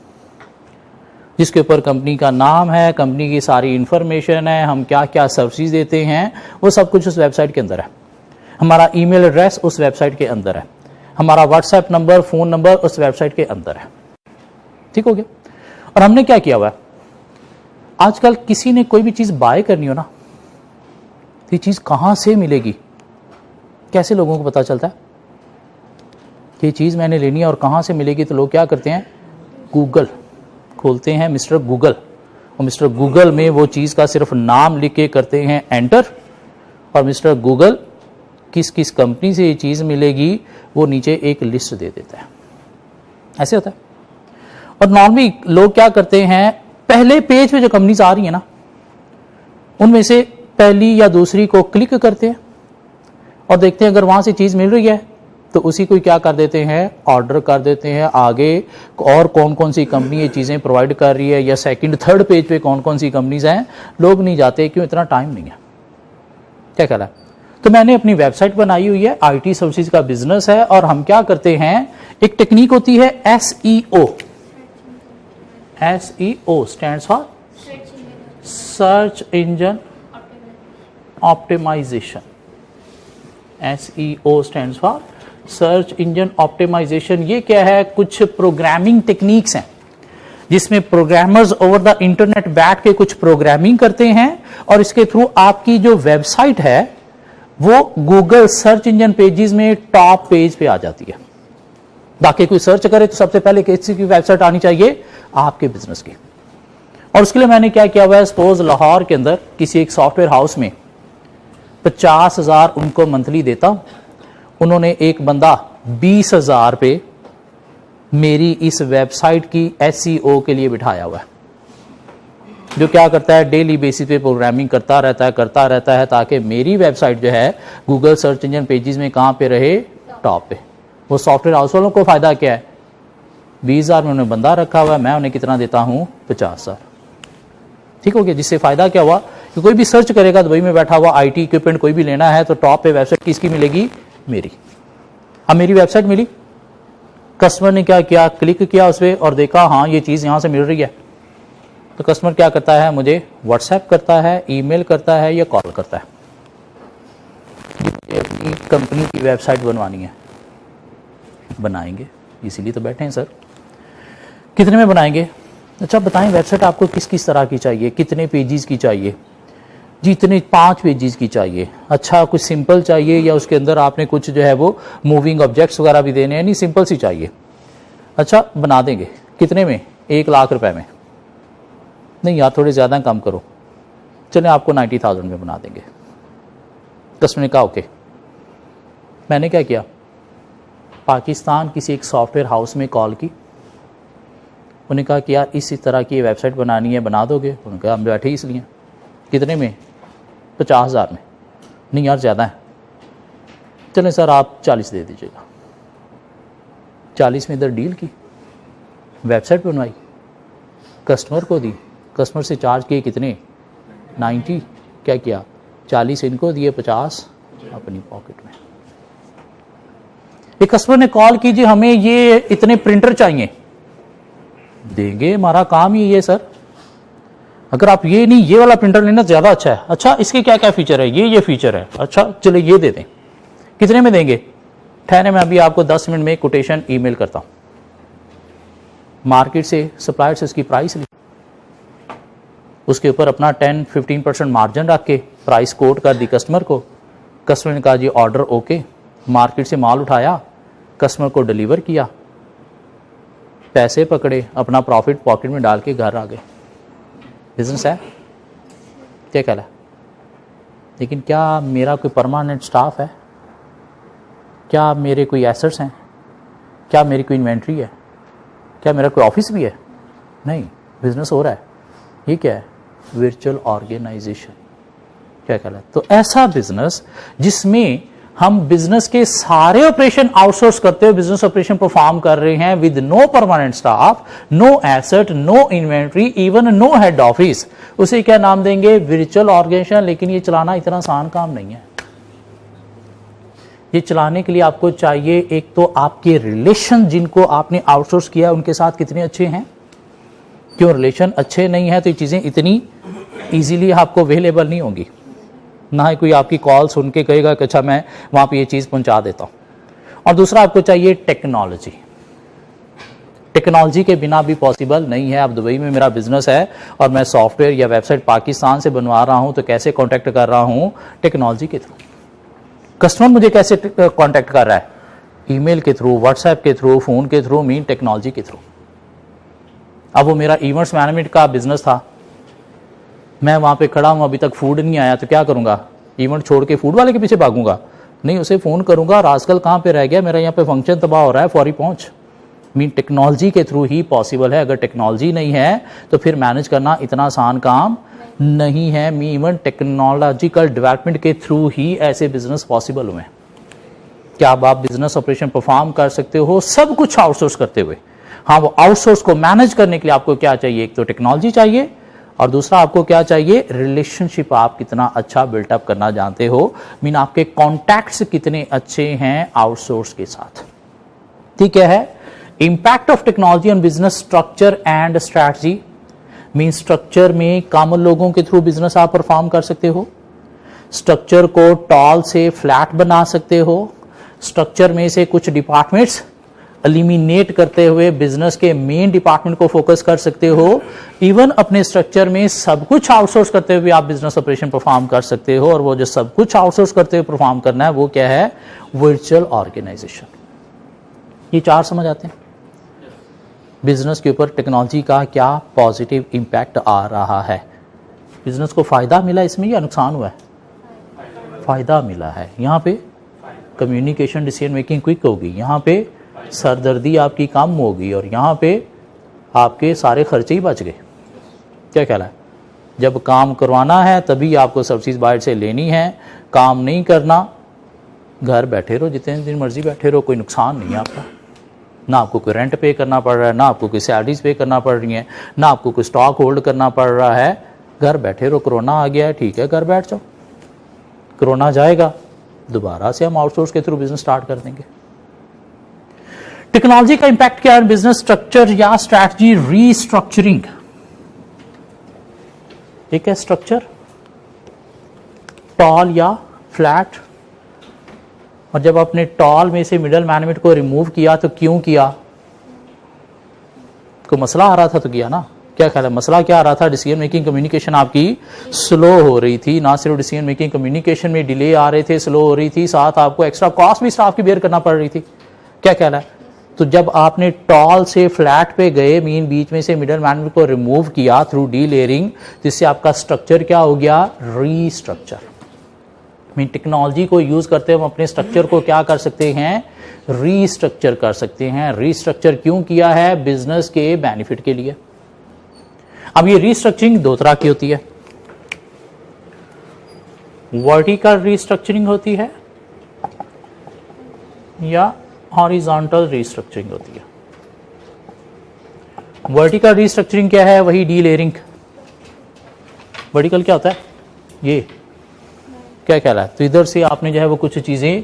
जिसके ऊपर कंपनी का नाम है, कंपनी की सारी इंफॉर्मेशन है, हम क्या क्या सर्विसेज देते हैं वो सब कुछ उस वेबसाइट के अंदर है। हमारा ईमेल एड्रेस उस वेबसाइट के अंदर है, हमारा व्हाट्सएप नंबर, फोन नंबर उस वेबसाइट के अंदर है। ठीक हो गया? और हमने क्या किया हुआ है, आजकल किसी ने कोई भी चीज बाय करनी हो ना, ये चीज कहां से मिलेगी, कैसे लोगों को पता चलता है ये चीज मैंने लेनी है और कहां से मिलेगी? तो लोग क्या करते हैं, गूगल खोलते हैं, मिस्टर गूगल, और मिस्टर गूगल में वो चीज का सिर्फ नाम लिख के करते हैं एंटर, और मिस्टर गूगल किस किस कंपनी से ये चीज मिलेगी वो नीचे एक लिस्ट दे देता है। ऐसे होता है। और नॉर्मली लोग क्या करते हैं, पहले पेज पे जो कंपनीज आ रही है ना उनमें से पहली या दूसरी को क्लिक करते हैं और देखते हैं अगर वहां से चीज मिल रही है तो उसी को क्या कर देते हैं, ऑर्डर कर देते हैं। आगे और कौन कौन सी कंपनी ये चीजें प्रोवाइड कर रही है या सेकंड थर्ड पेज पे कौन कौन सी कंपनीज हैं, लोग नहीं जाते, क्यों? इतना टाइम नहीं है। क्या कह रहा है? तो मैंने अपनी वेबसाइट बनाई हुई है, आईटी सर्विसेज का बिजनेस है, और हम क्या करते हैं, एक टेक्निक होती है SEO। SEO stands for search engine optimisation. SEO stands for search engine optimisation. ये क्या है, कुछ प्रोग्रामिंग टेक्निक्स हैं जिसमें प्रोग्रामर्स ओवर द इंटरनेट बैठ के कुछ प्रोग्रामिंग करते हैं और इसके थ्रू आपकी जो वेबसाइट है वो गूगल सर्च इंजन पेजेस में टॉप पेज पे आ जाती है। बाकी कोई सर्च करे तो सबसे पहले किसी की वेबसाइट आनी चाहिए, आपके बिजनेस की। और उसके लिए मैंने क्या किया हुआ है, सपोज लाहौर के अंदर किसी एक सॉफ्टवेयर हाउस में 50,000 उनको मंथली देता हूं, उन्होंने एक बंदा 20,000 पे मेरी इस वेबसाइट की SEO के लिए बिठाया हुआ है, जो क्या करता है, डेली बेसिस पे प्रोग्रामिंग करता रहता है ताकि मेरी वेबसाइट जो है गूगल सर्च इंजन पेजेस में कहां पे रहे, टॉप पे। वो सॉफ्टवेयर हाउस वालों को फायदा क्या है, 20,000 में उन्होंने बंदा रखा हुआ है, मैं उन्हें कितना देता हूं, 50,000। ठीक हो गया। जिससे फायदा क्या हुआ कि कोई भी सर्च करेगा दुबई में बैठा हुआ IT इक्विपमेंट कोई भी लेना है तो टॉप पे वेबसाइट किसकी मिलेगी, मेरी। अब मेरी वेबसाइट मिली, कस्टमर ने क्या किया, क्लिक किया उस पर और देखा हाँ ये चीज यहां से मिल रही है, तो कस्टमर क्या करता है, मुझे व्हाट्सएप करता है, ईमेल करता है या कॉल करता है, अपनी कंपनी की वेबसाइट बनवानी है। बनाएंगे, इसीलिए तो बैठे हैं सर। कितने में बनाएंगे, अच्छा बताएं वेबसाइट आपको किस किस तरह की चाहिए, कितने पेजेस की चाहिए जी, इतने 5 पेजेस की चाहिए। अच्छा कुछ सिंपल चाहिए या उसके अंदर आपने कुछ जो है वो मूविंग ऑब्जेक्ट्स वगैरह भी देने हैं, नहीं सिंपल सी चाहिए। अच्छा बना देंगे, कितने में, 1 लाख रुपए में। नहीं यार थोड़े ज़्यादा कम करो, चले आपको 90,000 में बना देंगे। कस्टमर ने कहा ओके। मैंने क्या किया, पाकिस्तान किसी एक सॉफ्टवेयर हाउस में कॉल की, उन्होंने कहा कि यार इसी तरह की वेबसाइट बनानी है, बना दोगे। उन्होंने कहा हम बैठे इसलिए, कितने में, 50,000 में। नहीं यार ज़्यादा है, चलें सर आप 40 दे दीजिएगा। 40 में इधर डील की, वेबसाइट बनवाई, कस्टमर को दी, कस्टमर से चार्ज किए कितने, 90। क्या किया, 40 इनको दिए, 50 अपनी पॉकेट में। एक कस्टमर ने कॉल की जी हमें ये इतने प्रिंटर चाहिए, देंगे, हमारा काम ही ये सर। अगर आप ये नहीं ये वाला प्रिंटर लेना ज्यादा अच्छा है, अच्छा इसके क्या क्या फीचर है, ये फीचर है, अच्छा चलो ये दे दें, कितने में देंगे, ठहरे मैं अभी आपको 10 मिनट में कोटेशन ईमेल करता हूं। मार्केट से सप्लायर से उसकी प्राइस ली, उसके ऊपर अपना 10-15% मार्जिन रख के प्राइस कोट कर दी कस्टमर को। कस्टमर ने कहा जी ऑर्डर ओके, मार्केट से माल उठाया, कस्टमर को डिलीवर किया, पैसे पकड़े, अपना प्रॉफिट पॉकेट में डाल के घर आ गए। बिजनेस है क्या कहला। लेकिन क्या मेरा कोई परमानेंट स्टाफ है, क्या मेरे कोई एसेट्स हैं, क्या मेरी कोई इन्वेंट्री है, क्या मेरा कोई ऑफिस भी है, नहीं, बिजनेस हो रहा है। ये क्या है, वर्चुअल ऑर्गेनाइजेशन। क्या कहला, तो ऐसा बिजनेस जिसमें हम बिजनेस के सारे ऑपरेशन आउटसोर्स करते हुए बिजनेस ऑपरेशन परफॉर्म कर रहे हैं with no permanent staff, no asset, no inventory, even no head office, उसे क्या नाम देंगे, वर्चुअल ऑर्गेनाइजेशन। लेकिन ये चलाना इतना आसान काम नहीं है। ये चलाने के लिए आपको चाहिए एक तो आपके रिलेशन, जिनको आपने आउटसोर्स किया उनके साथ कितने अच्छे हैं। क्यों रिलेशन अच्छे नहीं है तो ये चीजें इतनी इजीली आपको अवेलेबल नहीं होंगी, ना ही कोई आपकी कॉल सुन के कहेगा कि अच्छा मैं वहां पे ये चीज पहुंचा देता हूं। और दूसरा आपको चाहिए टेक्नोलॉजी। टेक्नोलॉजी के बिना भी पॉसिबल नहीं है। अब दुबई में मेरा बिजनेस है और मैं सॉफ्टवेयर या वेबसाइट पाकिस्तान से बनवा रहा हूं तो कैसे कांटेक्ट कर रहा हूं, टेक्नोलॉजी के थ्रू। कस्टमर मुझे कैसे कांटेक्ट कर रहा है, ईमेल के थ्रू, व्हाट्सएप के थ्रू, फोन के थ्रू, मीन टेक्नोलॉजी के थ्रू। अब वो मेरा इवेंट्स मैनेजमेंट का बिजनेस था, मैं वहां पे खड़ा हूं, अभी तक फूड नहीं आया, तो क्या करूंगा, इवेंट छोड़ के फूड वाले के पीछे भागूंगा, नहीं, उसे फोन करूंगा, आजकल कहां पे रह गया, मेरा यहाँ पे फंक्शन तबाह हो रहा है, फौरी पहुंच। मीन टेक्नोलॉजी के थ्रू ही पॉसिबल है। अगर टेक्नोलॉजी नहीं है तो फिर मैनेज करना इतना आसान काम नहीं है। मी इवन टेक्नोलॉजिकल डेवलपमेंट के थ्रू ही ऐसे बिजनेस पॉसिबल हुए। क्या अब आप बिजनेस ऑपरेशन परफॉर्म कर सकते हो सब कुछ आउटसोर्स करते हुए। हाँ, वो आउटसोर्स को मैनेज करने के लिए आपको क्या चाहिए, एक तो टेक्नोलॉजी चाहिए और दूसरा आपको क्या चाहिए, रिलेशनशिप आप कितना अच्छा बिल्टअप करना जानते हो। मीन आपके कॉन्टैक्ट्स कितने अच्छे हैं आउटसोर्स के साथ। ठीक है। Impact of technology on business structure and strategy. Mean structure में कम लोगों के थ्रू बिजनेस आप परफॉर्म कर सकते हो, स्ट्रक्चर को टॉल से फ्लैट बना सकते हो, स्ट्रक्चर में से कुछ डिपार्टमेंट्स एलिमिनेट करते हुए बिजनेस के मेन डिपार्टमेंट को फोकस कर सकते हो। इवन अपने स्ट्रक्चर में सब कुछ आउटसोर्स करते हुए आप बिजनेस ऑपरेशन परफॉर्म कर सकते हो। और वो जो सब कुछ आउटसोर्स करते हुए परफॉर्म करना है वो क्या है, वर्चुअल ऑर्गेनाइजेशन। ये 4 समझ आते हैं। बिजनेस के ऊपर टेक्नोलॉजी का क्या पॉजिटिव इम्पैक्ट आ रहा है। बिजनेस को फ़ायदा मिला इसमें या नुकसान हुआ है? फ़ायदा मिला है। यहाँ पे कम्युनिकेशन डिसीजन मेकिंग क्विक होगी, यहाँ पे सरदर्दी आपकी कम होगी और यहाँ पे आपके सारे खर्चे ही बच गए। क्या ख्याल है? जब काम करवाना है तभी आपको सब चीज़ बाहर से लेनी है, काम नहीं करना, घर बैठे रहो, जितने दिन मर्जी बैठे रहो, कोई नुकसान नहीं है आपका। ना आपको कोई रेंट पे करना पड़ रहा है, ना आपको कोई सैलरीज पे करना पड़ रही है, ना आपको कोई स्टॉक होल्ड करना पड़ रहा है। घर बैठे रहो। कोरोना आ गया है, ठीक है, घर बैठ जाओ, कोरोना जाएगा, दोबारा से हम आउटसोर्स के थ्रू बिजनेस स्टार्ट कर देंगे। टेक्नोलॉजी का इंपैक्ट क्या है? बिजनेस स्ट्रक्चर या स्ट्रैटेजी रीस्ट्रक्चरिंग। एक है स्ट्रक्चर, टॉल या फ्लैट, और जब आपने टॉल में से मिडल मैनेजमेंट को रिमूव किया तो क्यों किया? कोई मसला आ रहा था तो किया ना। क्या ख्याल है, मसला क्या आ रहा था? डिसीजन मेकिंग कम्युनिकेशन आपकी स्लो हो रही थी। ना सिर्फ डिसीजन मेकिंग कम्युनिकेशन में डिले आ रहे थे, स्लो हो रही थी, साथ आपको एक्स्ट्रा कॉस्ट भी स्टाफ की बेयर करना पड़ रही थी। क्या ख्याल है? तो जब आपने टॉल से फ्लैट पे गए, मीन बीच में से मिडल मैनेजमेंट को रिमूव किया थ्रू डी लेयरिंग, जिससे आपका स्ट्रक्चर क्या हो गया? रीस्ट्रक्चर। मीन टेक्नोलॉजी को यूज करते हुए हम अपने स्ट्रक्चर को क्या कर सकते हैं? रीस्ट्रक्चर कर सकते हैं। रीस्ट्रक्चर क्यों किया है? बिजनेस के बेनिफिट के लिए। अब ये रीस्ट्रक्चरिंग दो तरह की होती है, वर्टिकल रीस्ट्रक्चरिंग होती है या हॉरिजॉन्टल रीस्ट्रक्चरिंग होती है। वर्टिकल रीस्ट्रक्चरिंग क्या है? वही डी लेयरिंग। वर्टिकल क्या होता है? ये क्या ख्याल है? तो इधर से आपने जो है वो कुछ चीजें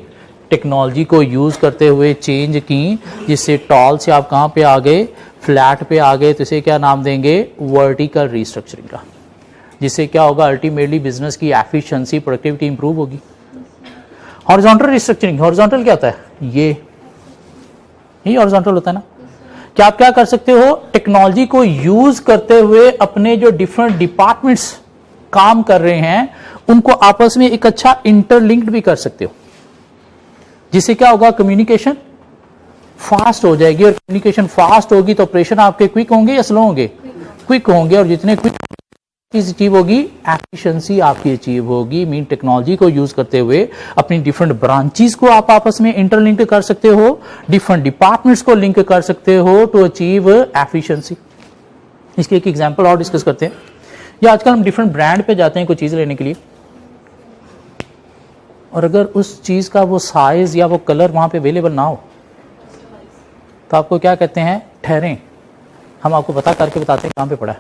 टेक्नोलॉजी को यूज करते हुए चेंज की, जिससे टॉल से आप कहां पे आ गए? फ्लैट पे आ गए। तो इसे क्या नाम देंगे? वर्टिकल रीस्ट्रक्चरिंग का। जिससे क्या होगा? अल्टीमेटली बिजनेस की एफिशिएंसी, प्रोडक्टिविटी इंप्रूव होगी। हॉरिजॉन्टल रीस्ट्रक्चरिंग, हॉरिजॉन्टल क्या होता है? ये हॉरिजॉन्टल होता है ना। क्या आप क्या कर सकते हो? टेक्नोलॉजी को यूज करते हुए अपने जो डिफरेंट डिपार्टमेंट्स काम कर रहे हैं उनको आपस में एक अच्छा इंटरलिंक्ड भी कर सकते हो, जिससे क्या होगा? कम्युनिकेशन फास्ट हो जाएगी, और कम्युनिकेशन फास्ट होगी तो ऑपरेशन आपके क्विक होंगे या स्लो होंगे? क्विक होंगे, और जितने क्विक चीज अचीव होगी, एफिशिएंसी आपकी अचीव होगी। मीन टेक्नोलॉजी को यूज करते हुए अपनी डिफरेंट ब्रांचेस को आप आपस में इंटरलिंक कर सकते हो, डिफरेंट डिपार्टमेंट्स को लिंक कर सकते हो टू अचीव एफिशिएंसी। इसके एक एग्जांपल और डिस्कस करते हैं। या आजकल हम डिफरेंट ब्रांड पे जाते हैं कोई चीज लेने के लिए, और अगर उस चीज का वो साइज या वो कलर वहां पे अवेलेबल ना हो तो आपको क्या कहते हैं? ठहरें, हम आपको पता करके बताते हैं कहां पे पड़ा है।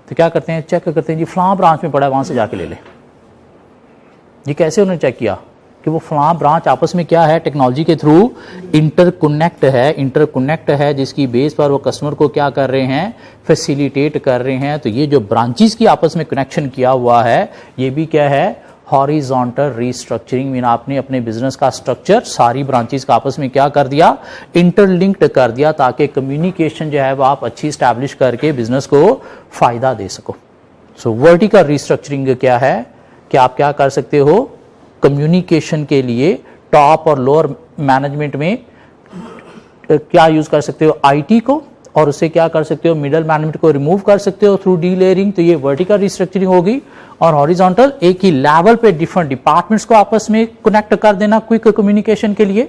तो क्या करते हैं? चेक करते हैं, जी फलां ब्रांच में पड़ा है, वहां से जाके ले ले। ये कैसे उन्होंने चेक किया कि वो फलां ब्रांच आपस में क्या है? टेक्नोलॉजी के थ्रू इंटरकनेक्ट है, जिसकी बेस पर वो कस्टमर को क्या कर रहे हैं? फैसिलिटेट कर रहे हैं। तो ये जो ब्रांचेस की आपस में कनेक्शन किया हुआ है, ये भी क्या है? Horizontal restructuring. मीन आपने अपने बिजनेस का स्ट्रक्चर सारी ब्रांचेस का आपस में क्या कर दिया? इंटरलिंक्ड कर दिया, ताकि कम्युनिकेशन जो है वो आप अच्छी स्टैब्लिश करके बिजनेस को फायदा दे सको। सो वर्टिकल रीस्ट्रक्चरिंग क्या है कि आप क्या कर सकते हो? कम्युनिकेशन के लिए टॉप और लोअर मैनेजमेंट में क्या यूज कर सकते हो? आईटी को, और उससे क्या कर सकते हो? मिडल मैनेजमेंट को रिमूव कर सकते हो थ्रू डी लेयरिंग। तो ये वर्टिकल रिस्ट्रक्चरिंग होगी। और हॉरिजॉन्टल, एक ही लेवल पे डिफरेंट डिपार्टमेंट्स को आपस में कनेक्ट कर देना क्विक कम्युनिकेशन के लिए,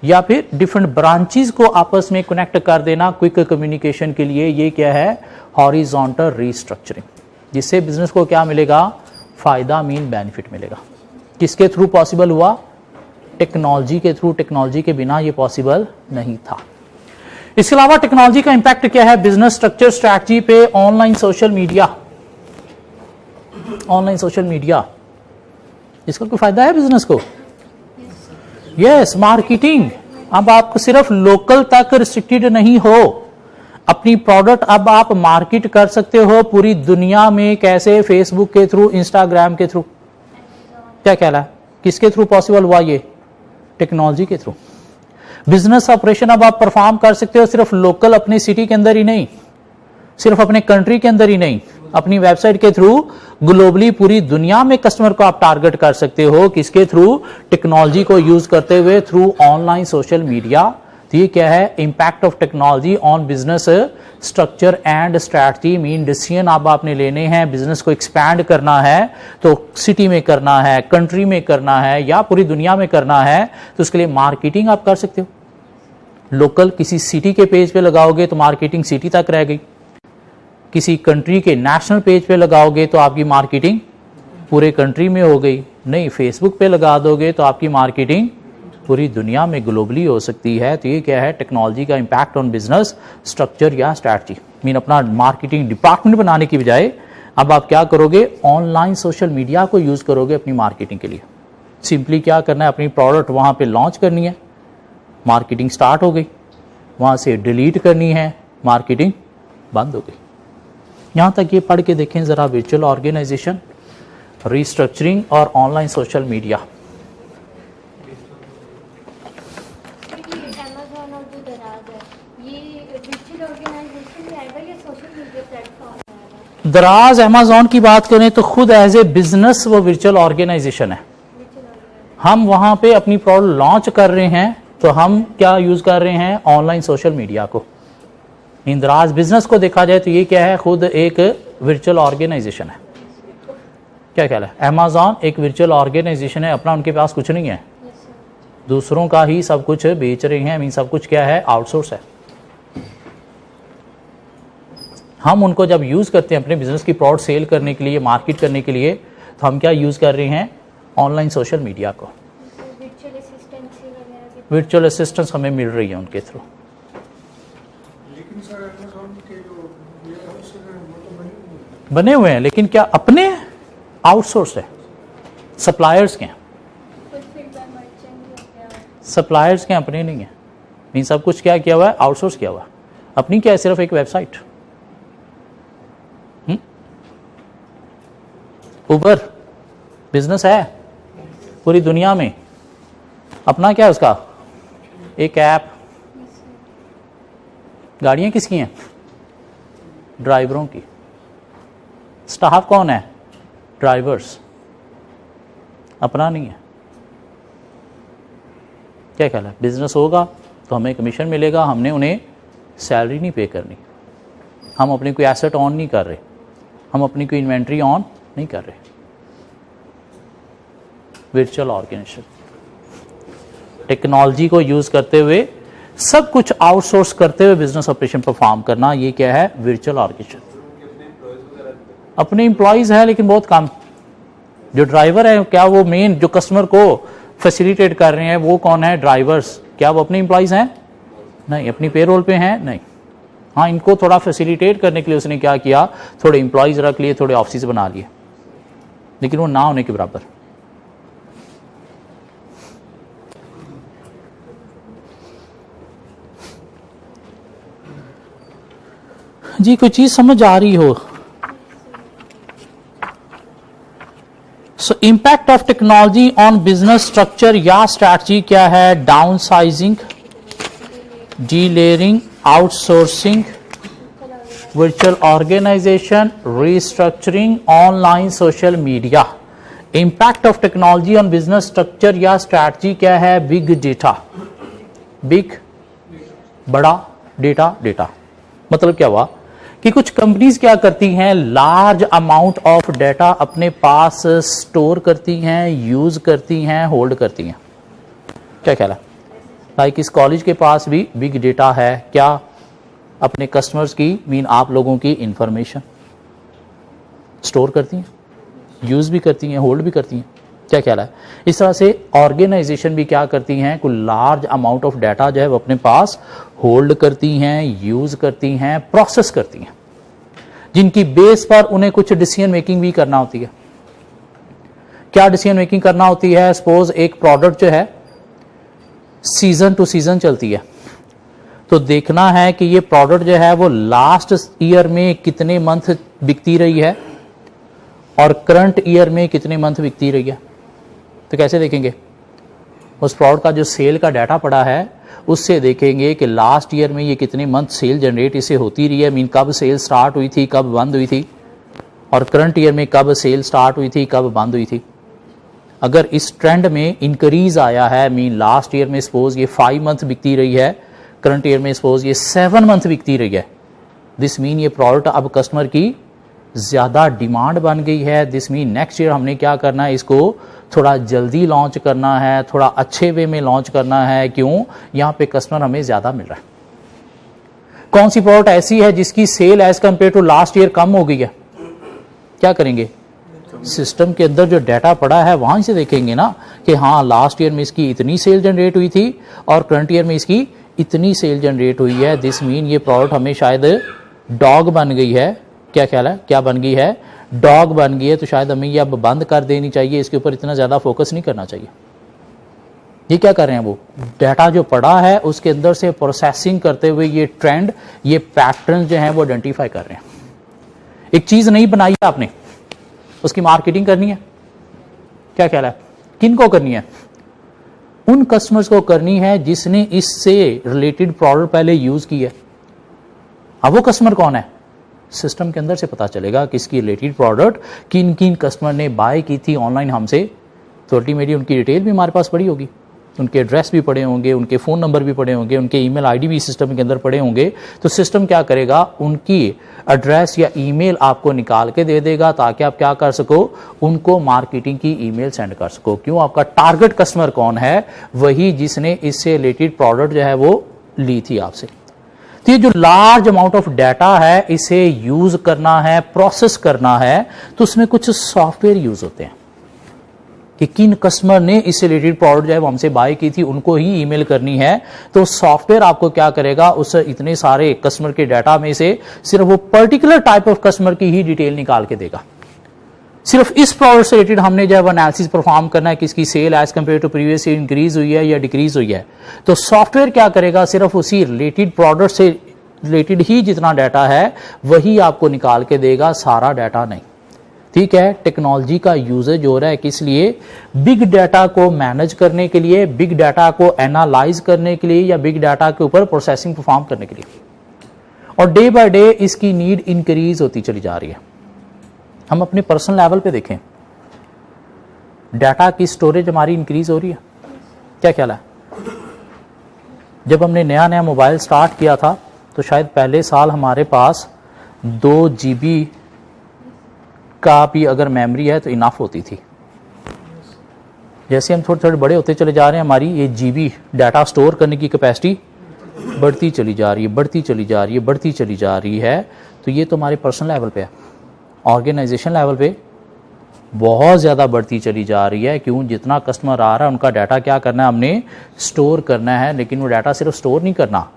या फिर डिफरेंट ब्रांचेस को आपस में कनेक्ट कर देना क्विक कम्युनिकेशन के लिए। ये क्या है? Horizontal restructuring. जिससे बिजनेस को क्या मिलेगा? फायदा, मीन बेनिफिट मिलेगा। किसके थ्रू पॉसिबल हुआ? टेक्नोलॉजी के थ्रू। टेक्नोलॉजी के बिना ये पॉसिबल नहीं था। इसके अलावा टेक्नोलॉजी का इंपैक्ट क्या है बिजनेस स्ट्रक्चर स्ट्रैटेजी पे? ऑनलाइन सोशल मीडिया, इसका कोई फायदा है बिजनेस को? Yes, marketing. अब आप सिर्फ लोकल तक रिस्ट्रिक्टेड नहीं हो, अपनी प्रोडक्ट अब आप मार्केट कर सकते हो पूरी दुनिया में। कैसे? फेसबुक के थ्रू, इंस्टाग्राम के थ्रू। क्या ख्याल है? किसके थ्रू पॉसिबल हुआ? ये टेक्नोलॉजी के थ्रू। बिजनेस ऑपरेशन अब आप परफॉर्म कर सकते हो सिर्फ लोकल, अपने सिटी के अंदर ही नहीं, सिर्फ अपने कंट्री के अंदर ही नहीं, अपनी वेबसाइट के थ्रू ग्लोबली पूरी दुनिया में कस्टमर को आप टारगेट कर सकते हो। किसके थ्रू? टेक्नोलॉजी को यूज करते हुए, थ्रू ऑनलाइन सोशल मीडिया। तो ये क्या है, impact of technology on business structure and strategy. Mean decision अब आपने लेने हैं, बिजनेस को एक्सपैंड करना है तो सिटी में करना है, कंट्री में करना है या पूरी दुनिया में करना है, तो उसके लिए मार्केटिंग आप कर सकते हो। लोकल किसी सिटी के पेज पे लगाओगे तो मार्केटिंग सिटी तक रह गई, किसी कंट्री के नेशनल पेज पे लगाओगे तो आपकी मार्केटिंग पूरे कंट्री में हो गई। नहीं, फेसबुक पे लगा दोगे तो आपकी मार्केटिंग पूरी दुनिया में ग्लोबली हो सकती है। तो ये क्या है, टेक्नोलॉजी का इम्पैक्ट ऑन बिजनेस स्ट्रक्चर या स्ट्रैटेजी। मीन अपना मार्केटिंग डिपार्टमेंट बनाने की बजाय अब आप क्या करोगे, ऑनलाइन सोशल मीडिया को यूज करोगे अपनी मार्केटिंग के लिए। सिंपली क्या करना है, अपनी प्रोडक्ट वहां पे लॉन्च करनी है, मार्केटिंग स्टार्ट हो गई, वहां से डिलीट करनी है, मार्केटिंग बंद हो गई। यहां तक ये पढ़ के देखें जरा, वर्चुअल ऑर्गेनाइजेशन, रिस्ट्रक्चरिंग और ऑनलाइन सोशल मीडिया। दराज अमेज़न की बात करें तो खुद एज ए बिजनेस वो वर्चुअल ऑर्गेनाइजेशन है। हम वहां पे अपनी प्रोडक्ट लॉन्च कर रहे हैं तो हम क्या यूज कर रहे हैं, ऑनलाइन सोशल मीडिया को। दराज बिजनेस को देखा जाए तो ये क्या है, खुद एक वर्चुअल ऑर्गेनाइजेशन है। क्या ख्याल है, अमेज़न एक वर्चुअल ऑर्गेनाइजेशन है, अपना उनके पास कुछ नहीं है, दूसरों का ही सब कुछ बेच रहे हैं। मीन सब कुछ क्या है, आउटसोर्स है। हम उनको जब यूज करते हैं अपने बिजनेस की प्रोडक्ट सेल करने के लिए, मार्केट करने के लिए, तो हम क्या यूज कर रहे हैं, ऑनलाइन सोशल मीडिया को। वर्चुअल असिस्टेंस हमें मिल रही है उनके थ्रू।
लेकिन सर अमेज़न के जो वेयरहाउस हैं वो तो
बने हुए हैं, लेकिन क्या अपने आउटसोर्स है, सप्लायर्स के हैं, सप्लायर्स के अपने नहीं है। मीन सब कुछ क्या किया हुआ है, आउटसोर्स किया हुआ है। अपनी क्या है, सिर्फ एक वेबसाइट। उबर बिजनेस है पूरी दुनिया में, अपना क्या है उसका, एक ऐप। गाड़ियां किसकी हैं, ड्राइवरों की। स्टाफ कौन है, ड्राइवर्स, अपना नहीं है। क्या ख्याल है, बिजनेस होगा तो हमें कमीशन मिलेगा, हमने उन्हें सैलरी नहीं पे करनी, हम अपनी कोई एसेट ऑन नहीं कर रहे, हम अपनी कोई इन्वेंट्री ऑन नहीं कर रहे। वर्चुअल ऑर्गेनाइजेशन, टेक्नोलॉजी को यूज करते हुए सब कुछ आउटसोर्स करते हुए बिजनेस ऑपरेशन परफॉर्म करना, ये क्या है, वर्चुअल ऑर्गेनाइजेशन। अपने एम्प्लॉइज है लेकिन बहुत कम। जो ड्राइवर है, क्या वो मेन जो कस्टमर को फैसिलिटेट कर रहे हैं वो कौन है, ड्राइवर्स। क्या वो अपने एम्प्लॉइज हैं, नहीं। अपनी पेरोल पे हैं, नहीं। हाँ, इनको थोड़ा फैसिलिटेट करने के लिए उसने क्या किया, थोड़े एम्प्लॉइज रख लिए, थोड़े ऑफिस बना लिए, लेकिन वो ना होने के बराबर। जी कोई चीज समझ आ रही हो। So impact of technology on business structure या स्ट्रैटेजी क्या है, downsizing, delayering, outsourcing, virtual organisation, restructuring, online social media. Impact of technology on business structure या स्ट्रैटेजी क्या है, बिग डेटा। बिग, बड़ा, डेटा, डेटा मतलब क्या हुआ कि कुछ कंपनीज क्या करती हैं, लार्ज अमाउंट ऑफ डेटा अपने पास स्टोर करती हैं, यूज करती हैं, होल्ड करती हैं। क्या ख्याल है, लाइक इस कॉलेज के पास भी बिग डेटा है, क्या, अपने कस्टमर्स की, मीन आप लोगों की इंफॉर्मेशन स्टोर करती हैं, यूज भी करती हैं, होल्ड भी करती हैं। क्या ख्याल है, इस तरह से ऑर्गेनाइजेशन भी क्या करती हैं, कोई लार्ज अमाउंट ऑफ डाटा जो है वो अपने पास होल्ड करती हैं, यूज करती हैं, प्रोसेस करती हैं, जिनकी बेस पर उन्हें कुछ डिसीजन मेकिंग भी करना होती है। क्या डिसीजन मेकिंग करना होती है, सपोज एक प्रोडक्ट जो है सीजन टू सीजन चलती है, तो देखना है कि ये प्रोडक्ट जो है वो लास्ट ईयर में कितने मंथ बिकती रही है और करंट ईयर में कितने मंथ बिकती रही है। तो कैसे देखेंगे, उस प्रोडक्ट का जो सेल का डाटा पड़ा है उससे देखेंगे कि लास्ट ईयर में ये कितने मंथ सेल जनरेट इसे होती रही है, मीन कब सेल स्टार्ट हुई थी, कब बंद हुई थी, और करंट ईयर में कब सेल स्टार्ट हुई थी, कब बंद हुई थी। अगर इस ट्रेंड में इंक्रीज आया है, मीन लास्ट ईयर में सपोज ये 5 मंथ बिकती रही है, करंट ईयर में सपोज ये 7 मंथ बिकती रही है, दिस मीन ये प्रोडक्ट अब कस्टमर की ज़्यादा डिमांड बन गई है, दिस मीन नेक्स्ट ईयर हमने क्या करना है, इसको थोड़ा जल्दी लॉन्च करना है, थोड़ा अच्छे वे में लॉन्च करना है। क्यों? यहाँ पे कस्टमर हमें ज़्यादा मिल रहा है। कौन सी प्रोडक्ट ऐसी है जिसकी sale as compare to last year कम हो गई है? क्या करेंगे? सिस्टम के अंदर जो डाटा पड़ा है वहां से देखेंगे ना कि हाँ लास्ट ईयर में इसकी इतनी सेल जनरेट हुई थी और करंट ईयर में इसकी इतनी सेल जनरेट हुई है, दिस मीन ये प्रोडक्ट हमें शायद डॉग बन गई है। क्या ख्याल है, क्या बन गई है? डॉग बन गई है, तो शायद हमें ये अब बंद कर देनी चाहिए, इसके ऊपर इतना ज़्यादा फोकस नहीं करना चाहिए। ये क्या कर रहे हैं, वो डाटा जो पड़ा है उसके अंदर से प्रोसेसिंग करते हुए ये ट्रेंड, ये पैटर्न जो है वो आइडेंटिफाई कर रहे हैं। एक चीज़ नहीं बनाई है आपने, उसकी मार्केटिंग करनी है। क्या ख्याल है, किन को करनी है? उन कस्टमर्स को करनी है जिसने इससे रिलेटेड प्रोडक्ट पहले यूज की है। अब वो कस्टमर कौन है? सिस्टम के अंदर से पता चलेगा कि इसकी रिलेटेड प्रोडक्ट किन किन कस्टमर ने बाय की थी ऑनलाइन हमसे, तो अल्टीमेटली उनकी डिटेल भी हमारे पास पड़ी होगी, उनके एड्रेस भी पड़े होंगे, उनके फ़ोन नंबर भी पड़े होंगे, उनके ईमेल आईडी भी सिस्टम के अंदर पड़े होंगे। तो सिस्टम क्या करेगा, उनकी एड्रेस या ईमेल आपको निकाल के दे देगा ताकि आप क्या कर सको, उनको मार्केटिंग की ईमेल सेंड कर सको। क्यों? आपका टारगेट कस्टमर कौन है? वही जिसने इससे रिलेटेड प्रोडक्ट जो है वो ली थी आपसे। तो ये जो लार्ज अमाउंट ऑफ डाटा है इसे यूज करना है, प्रोसेस करना है, तो उसमें कुछ सॉफ्टवेयर यूज होते हैं कि किन कस्टमर ने इससे रिलेटेड प्रोडक्ट जो है वो हमसे बाय की थी उनको ही ईमेल करनी है। तो सॉफ्टवेयर आपको क्या करेगा, उस इतने सारे कस्टमर के डाटा में से सिर्फ वो पर्टिकुलर टाइप ऑफ कस्टमर की ही डिटेल निकाल के देगा। सिर्फ इस प्रोडक्ट से रिलेटेड हमने जो है वो एनालिसिस परफॉर्म करना है कि इसकी sale as compare to previous year increase हुई है या डिक्रीज हुई है। तो सॉफ्टवेयर क्या करेगा, सिर्फ उसी रिलेटेड प्रोडक्ट से रिलेटेड ही जितना डाटा है वही आपको निकाल के देगा, सारा डाटा नहीं। ठीक है, टेक्नोलॉजी का यूजेज हो रहा है किस लिए? बिग डाटा को मैनेज करने के लिए, बिग डाटा को एनालाइज करने के लिए, या बिग डाटा के ऊपर प्रोसेसिंग परफॉर्म करने के लिए। और डे बाय डे इसकी नीड इंक्रीज होती चली जा रही है। हम अपने पर्सनल लेवल पे देखें, डाटा की स्टोरेज हमारी इंक्रीज हो रही है। क्या ख्याल है? जब हमने नया नया मोबाइल स्टार्ट किया था तो शायद पहले साल हमारे पास 2 GB का भी अगर मेमोरी है तो इनाफ होती थी। जैसे हम थोड़े थोड़े बड़े होते चले जा रहे हैं, हमारी ये GB डाटा स्टोर करने की कैपेसिटी बढ़ती चली जा रही है, बढ़ती चली जा रही है, बढ़ती चली जा रही है। तो ये तो हमारे पर्सनल लेवल पे है, ऑर्गेनाइजेशन लेवल पे बहुत ज़्यादा बढ़ती चली जा रही है। क्यों? जितना कस्टमर आ रहा है उनका डाटा क्या करना है, हमने स्टोर करना है। लेकिन वो डाटा सिर्फ स्टोर नहीं करना,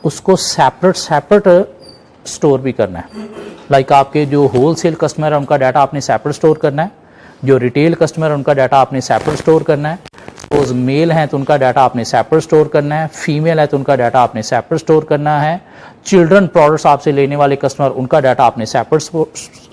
उसको सेपरेट स्टोर भी करना है। लाइक आपके जो होलसेल कस्टमर है उनका डाटा आपने सेपरेट स्टोर करना है, जो रिटेल कस्टमर है उनका डाटा आपने सेपरेट स्टोर करना है। सपोज मेल है तो उनका डाटा आपने सेपरेट स्टोर करना है, फीमेल है तो उनका डाटा आपने सेपरेट स्टोर करना है, चिल्ड्रन प्रोडक्ट्स आपसे लेने वाले कस्टमर उनका डाटा आपने सेपरेट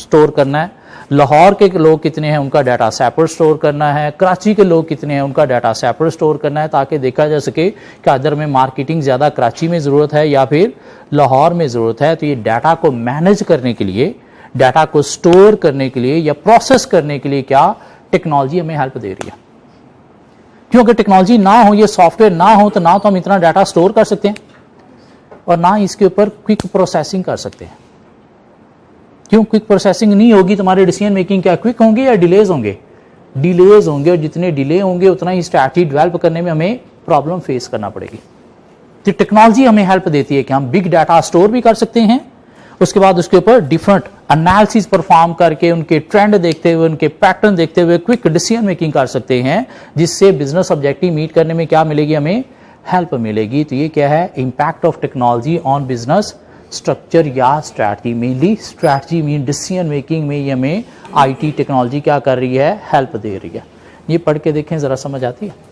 स्टोर करना है, लाहौर के लोग कितने हैं उनका डाटा सेपरेट स्टोर करना है, कराची के लोग कितने हैं उनका डाटा सेपरेट स्टोर करना है, ताकि देखा जा सके कि अदर में मार्केटिंग ज़्यादा कराची में ज़रूरत है या फिर लाहौर में ज़रूरत है। तो ये डाटा को मैनेज करने के लिए, डाटा को स्टोर करने के लिए या प्रोसेस करने के लिए क्या टेक्नोलॉजी हमें हेल्प दे रही है। क्योंकि टेक्नोलॉजी ना हो, ये सॉफ्टवेयर ना हो, तो ना तो हम इतना डाटा स्टोर कर सकते हैं और ना इसके ऊपर क्विक प्रोसेसिंग कर सकते हैं। क्यों? क्विक प्रोसेसिंग नहीं होगी तो हमारे डिसीजन मेकिंग क्या क्विक होंगे या डिलेज होंगे? डिलेज होंगे, और जितने डिले होंगे उतना ही स्ट्रैटेजी डेवलप करने में हमें प्रॉब्लम फेस करना पड़ेगी। तो टेक्नोलॉजी हमें हेल्प देती है कि हम बिग डाटा स्टोर भी कर सकते हैं, उसके बाद उसके ऊपर डिफरेंट एनालिसिस परफॉर्म करके उनके ट्रेंड देखते हुए, उनके पैटर्न देखते हुए क्विक डिसीजन मेकिंग कर सकते हैं, जिससे बिजनेस ऑब्जेक्टिव मीट करने में क्या मिलेगी, हमें हेल्प मिलेगी। तो ये क्या है, impact of technology on business structure या strategy. Mainly strategy mean decision making में ये हमें आईटी टेक्नोलॉजी क्या कर रही है, हेल्प दे रही है। ये पढ़ के देखें, जरा समझ आती है।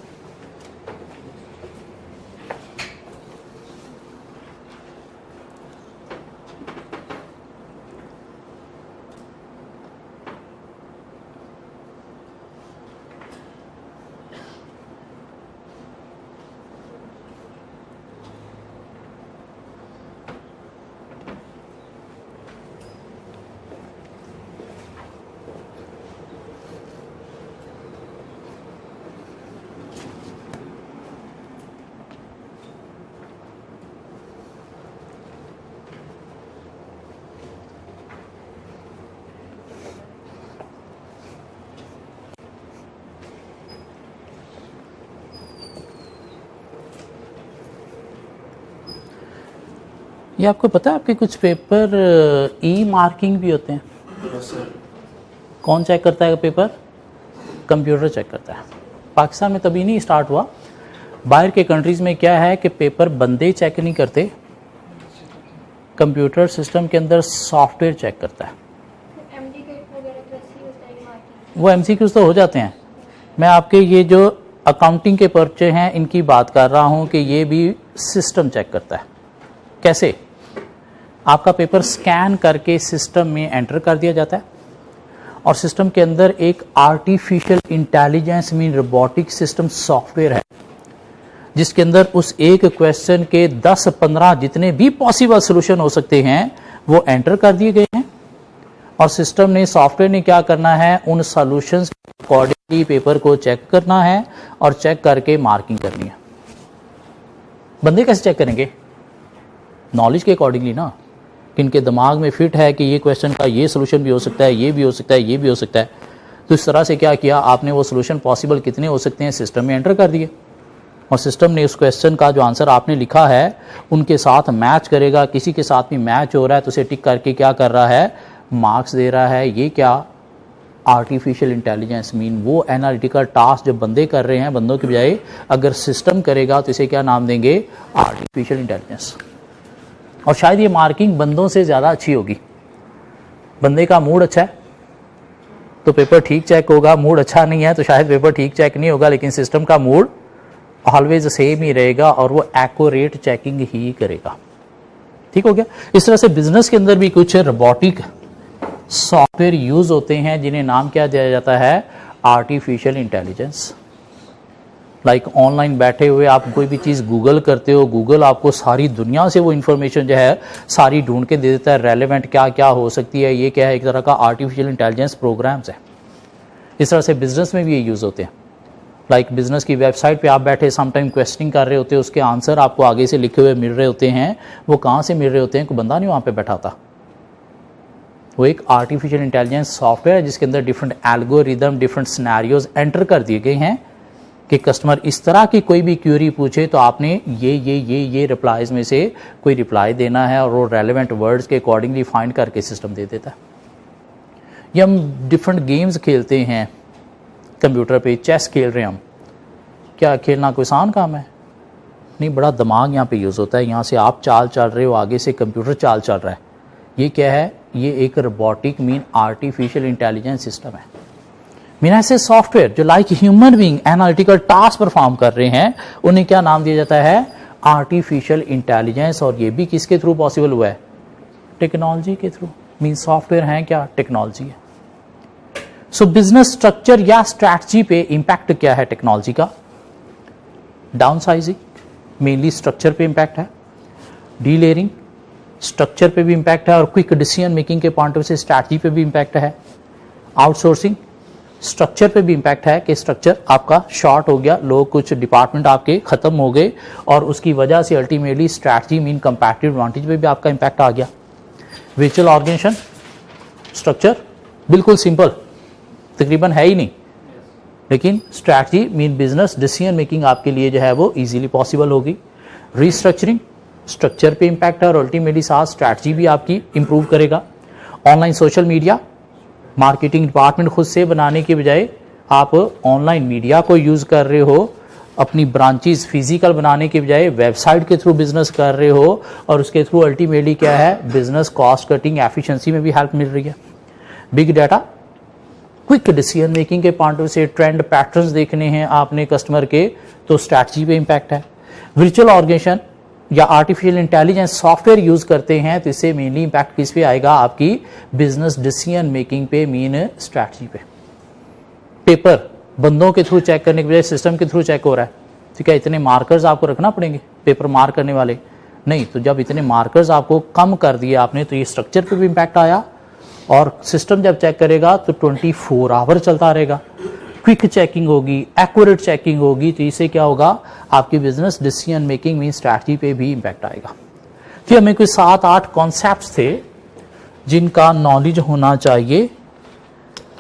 ये आपको पता है आपके कुछ पेपर ई मार्किंग भी होते हैं? कौन चेक करता है पेपर? कंप्यूटर चेक करता है। पाकिस्तान में तभी नहीं स्टार्ट हुआ, बाहर के कंट्रीज़ में क्या है कि पेपर बंदे चेक नहीं करते, कंप्यूटर सिस्टम के अंदर सॉफ्टवेयर चेक करता है। वो MCQs तो हो जाते हैं। मैं आपके ये जो अकाउंटिंग के पर्चे हैं इनकी बात कर रहा हूँ कि ये भी सिस्टम चेक करता है। कैसे? आपका पेपर स्कैन करके सिस्टम में एंटर कर दिया जाता है और सिस्टम के अंदर एक artificial intelligence mean robotic system software है जिसके अंदर उस एक क्वेश्चन के 10-15 जितने भी पॉसिबल सोल्यूशन हो सकते हैं वो एंटर कर दिए गए हैं और सिस्टम ने, सॉफ्टवेयर ने क्या करना है, उन सॉल्यूशंस अकॉर्डिंगली पेपर को चेक करना है और चेक करके मार्किंग करनी है। बंदे कैसे चेक करेंगे? नॉलेज के अकॉर्डिंगली ना, कि इनके दिमाग में फिट है कि ये क्वेश्चन का ये सोल्यूशन भी हो सकता है, ये भी हो सकता है, ये भी हो सकता है। तो इस तरह से क्या किया आपने, वो सोल्यूशन पॉसिबल कितने हो सकते हैं सिस्टम में एंटर कर दिए और सिस्टम ने उस क्वेश्चन का जो आंसर आपने लिखा है उनके साथ मैच करेगा। किसी के साथ भी मैच हो रहा है तो उसे टिक करके क्या कर रहा है, मार्क्स दे रहा है। ये क्या? आर्टिफिशियल इंटेलिजेंस मीन वो एनालिटिकल टास्क जो बंदे कर रहे हैं, बंदों की बजाय अगर सिस्टम करेगा तो इसे क्या नाम देंगे? Artificial intelligence. और शायद ये मार्किंग बंदों से ज़्यादा अच्छी होगी। बंदे का मूड अच्छा है तो पेपर ठीक चेक होगा, मूड अच्छा नहीं है तो शायद पेपर ठीक चेक नहीं होगा, लेकिन सिस्टम का मूड ऑलवेज सेम ही रहेगा और वो एक्यूरेट चेकिंग ही करेगा। ठीक हो गया? इस तरह से बिजनेस के अंदर भी कुछ रोबोटिक सॉफ्टवेयर यूज होते हैं जिन्हें नाम क्या दिया जाता है? Artificial intelligence. लाइक ऑनलाइन बैठे हुए आप कोई भी चीज़ गूगल करते हो, गूगल आपको सारी दुनिया से वो इन्फॉर्मेशन जो है सारी ढूंढ के दे देता है, रेलेवेंट क्या क्या हो सकती है। ये क्या है? एक तरह का आर्टिफिशियल इंटेलिजेंस प्रोग्राम्स है। इस तरह से बिजनेस में भी ये यूज़ होते हैं। लाइक बिजनेस की वेबसाइट पे आप बैठे समटाइम क्वेश्चनिंग कर रहे होते हो, उसके आंसर आपको आगे से लिखे हुए मिल रहे होते हैं। वो कहाँ से मिल रहे होते हैं? कोई बंदा नहीं वहाँ पे बैठा था, वो एक आर्टिफिशियल इंटेलिजेंस सॉफ्टवेयर है जिसके अंदर different algorithm, different scenarios enter कर दिए गए हैं कि कस्टमर इस तरह की कोई भी क्यूरी पूछे तो आपने ये रिप्लाईज में से कोई रिप्लाई देना है और वो रेलेवेंट वर्ड्स के अकॉर्डिंगली फाइंड करके सिस्टम दे देता है। ये हम डिफरेंट गेम्स खेलते हैं कंप्यूटर पे, चेस खेल रहे हैं हम, क्या खेलना कोई आसान काम है? नहीं, बड़ा दिमाग यहाँ पे यूज़ होता है। यहाँ से आप चाल चल रहे हो, आगे से कंप्यूटर चाल चल रहा है। ये क्या है? ये एक robotic mean artificial intelligence system है। मीन ऐसे सॉफ्टवेयर जो like human being analytical task perform कर रहे हैं उन्हें क्या नाम दिया जाता है? Artificial intelligence. और ये भी किसके थ्रू पॉसिबल हुआ है? टेक्नोलॉजी के थ्रू। मीन सॉफ्टवेयर है क्या? टेक्नोलॉजी है। सो बिजनेस स्ट्रक्चर या स्ट्रैटेजी पे इंपैक्ट क्या है टेक्नोलॉजी का? डाउन साइजिंग मेनली स्ट्रक्चर पे इंपैक्ट है, डीलेयरिंग स्ट्रक्चर पे भी इंपैक्ट है और क्विक डिसीजन मेकिंग के पॉइंट ऑफ से स्ट्रैटेजी पे भी इंपैक्ट है। आउटसोर्सिंग स्ट्रक्चर पे भी इंपैक्ट है कि स्ट्रक्चर आपका शॉर्ट हो गया, लोग कुछ डिपार्टमेंट आपके खत्म हो गए और उसकी वजह से ultimately strategy mean comparative advantage पे भी आपका इंपैक्ट आ गया। वर्चुअल ऑर्गेनाइजेशन स्ट्रक्चर बिल्कुल सिंपल तकरीबन है ही नहीं, लेकिन strategy mean business decision making आपके लिए जो है वो इजीली पॉसिबल होगी। रीस्ट्रक्चरिंग स्ट्रक्चर पे इंपैक्ट है और अल्टीमेटली साथ स्ट्रैटेजी भी आपकी इंप्रूव करेगा। Online social media marketing department खुद से बनाने के बजाय आप ऑनलाइन मीडिया को यूज़ कर रहे हो, अपनी ब्रांचेस फिजिकल बनाने के बजाय वेबसाइट के थ्रू बिजनेस कर रहे हो और उसके थ्रू अल्टीमेटली क्या है? बिजनेस कॉस्ट कटिंग, एफिशिएंसी में भी हेल्प मिल रही है। Big data quick decision making के पॉइंट ऑफ से ट्रेंड पैटर्न्स देखने हैं आपने कस्टमर के तो स्ट्रैटेजी पे इंपैक्ट है। वर्चुअल ऑर्गेनाइजेशन या आर्टिफिशियल इंटेलिजेंस सॉफ्टवेयर यूज करते हैं तो इससे मेनली इंपैक्ट किस पे आएगा? आपकी बिजनेस डिसीजन मेकिंग पे मीन स्ट्रैटेजी पे। पेपर बंदों के थ्रू चेक करने के बजाय सिस्टम के थ्रू चेक हो रहा है तो क्या इतने मार्कर्स आपको रखना पड़ेंगे पेपर मार्क करने वाले? नहीं। तो जब इतने मार्कर्स आपको कम कर दिए आपने तो ये स्ट्रक्चर पे भी इंपैक्ट आया और सिस्टम जब चेक करेगा तो 24 आवर चलता रहेगा। क्विक चेकिंग होगी, एक्यूरेट चेकिंग होगी तो इससे क्या होगा? आपकी business decision making mean strategy पे भी इंपैक्ट आएगा। फिर हमें कोई 7-8 कॉन्सेप्ट्स थे जिनका नॉलेज होना चाहिए।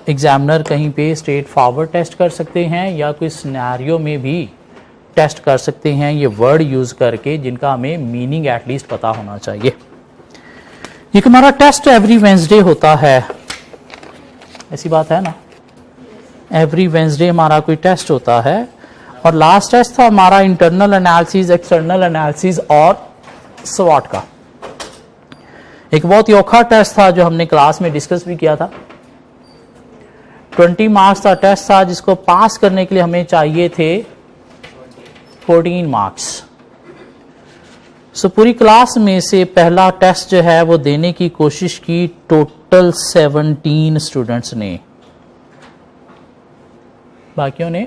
एग्जामिनर कहीं पे स्ट्रेट फॉरवर्ड टेस्ट कर सकते हैं या कोई सिनेरियो में भी टेस्ट कर सकते हैं ये वर्ड यूज़ करके जिनका हमें मीनिंग एटलीस्ट पता होना चाहिए। एक हमारा टेस्ट एवरी वेंसडे होता है, ऐसी बात है ना, एवरी वेंसडे हमारा कोई टेस्ट होता है। और लास्ट टेस्ट था हमारा इंटरनल एनालिसिस, एक्सटर्नल एनालिसिस और स्वॉट का। एक बहुत ही औखा टेस्ट था जो हमने क्लास में डिस्कस भी किया था। 20 मार्क्स का टेस्ट था जिसको पास करने के लिए हमें चाहिए थे 14 मार्क्स। सो पूरी क्लास में से पहला टेस्ट जो है वो देने की कोशिश की टोटल 17 स्टूडेंट्स ने, बाकियों ने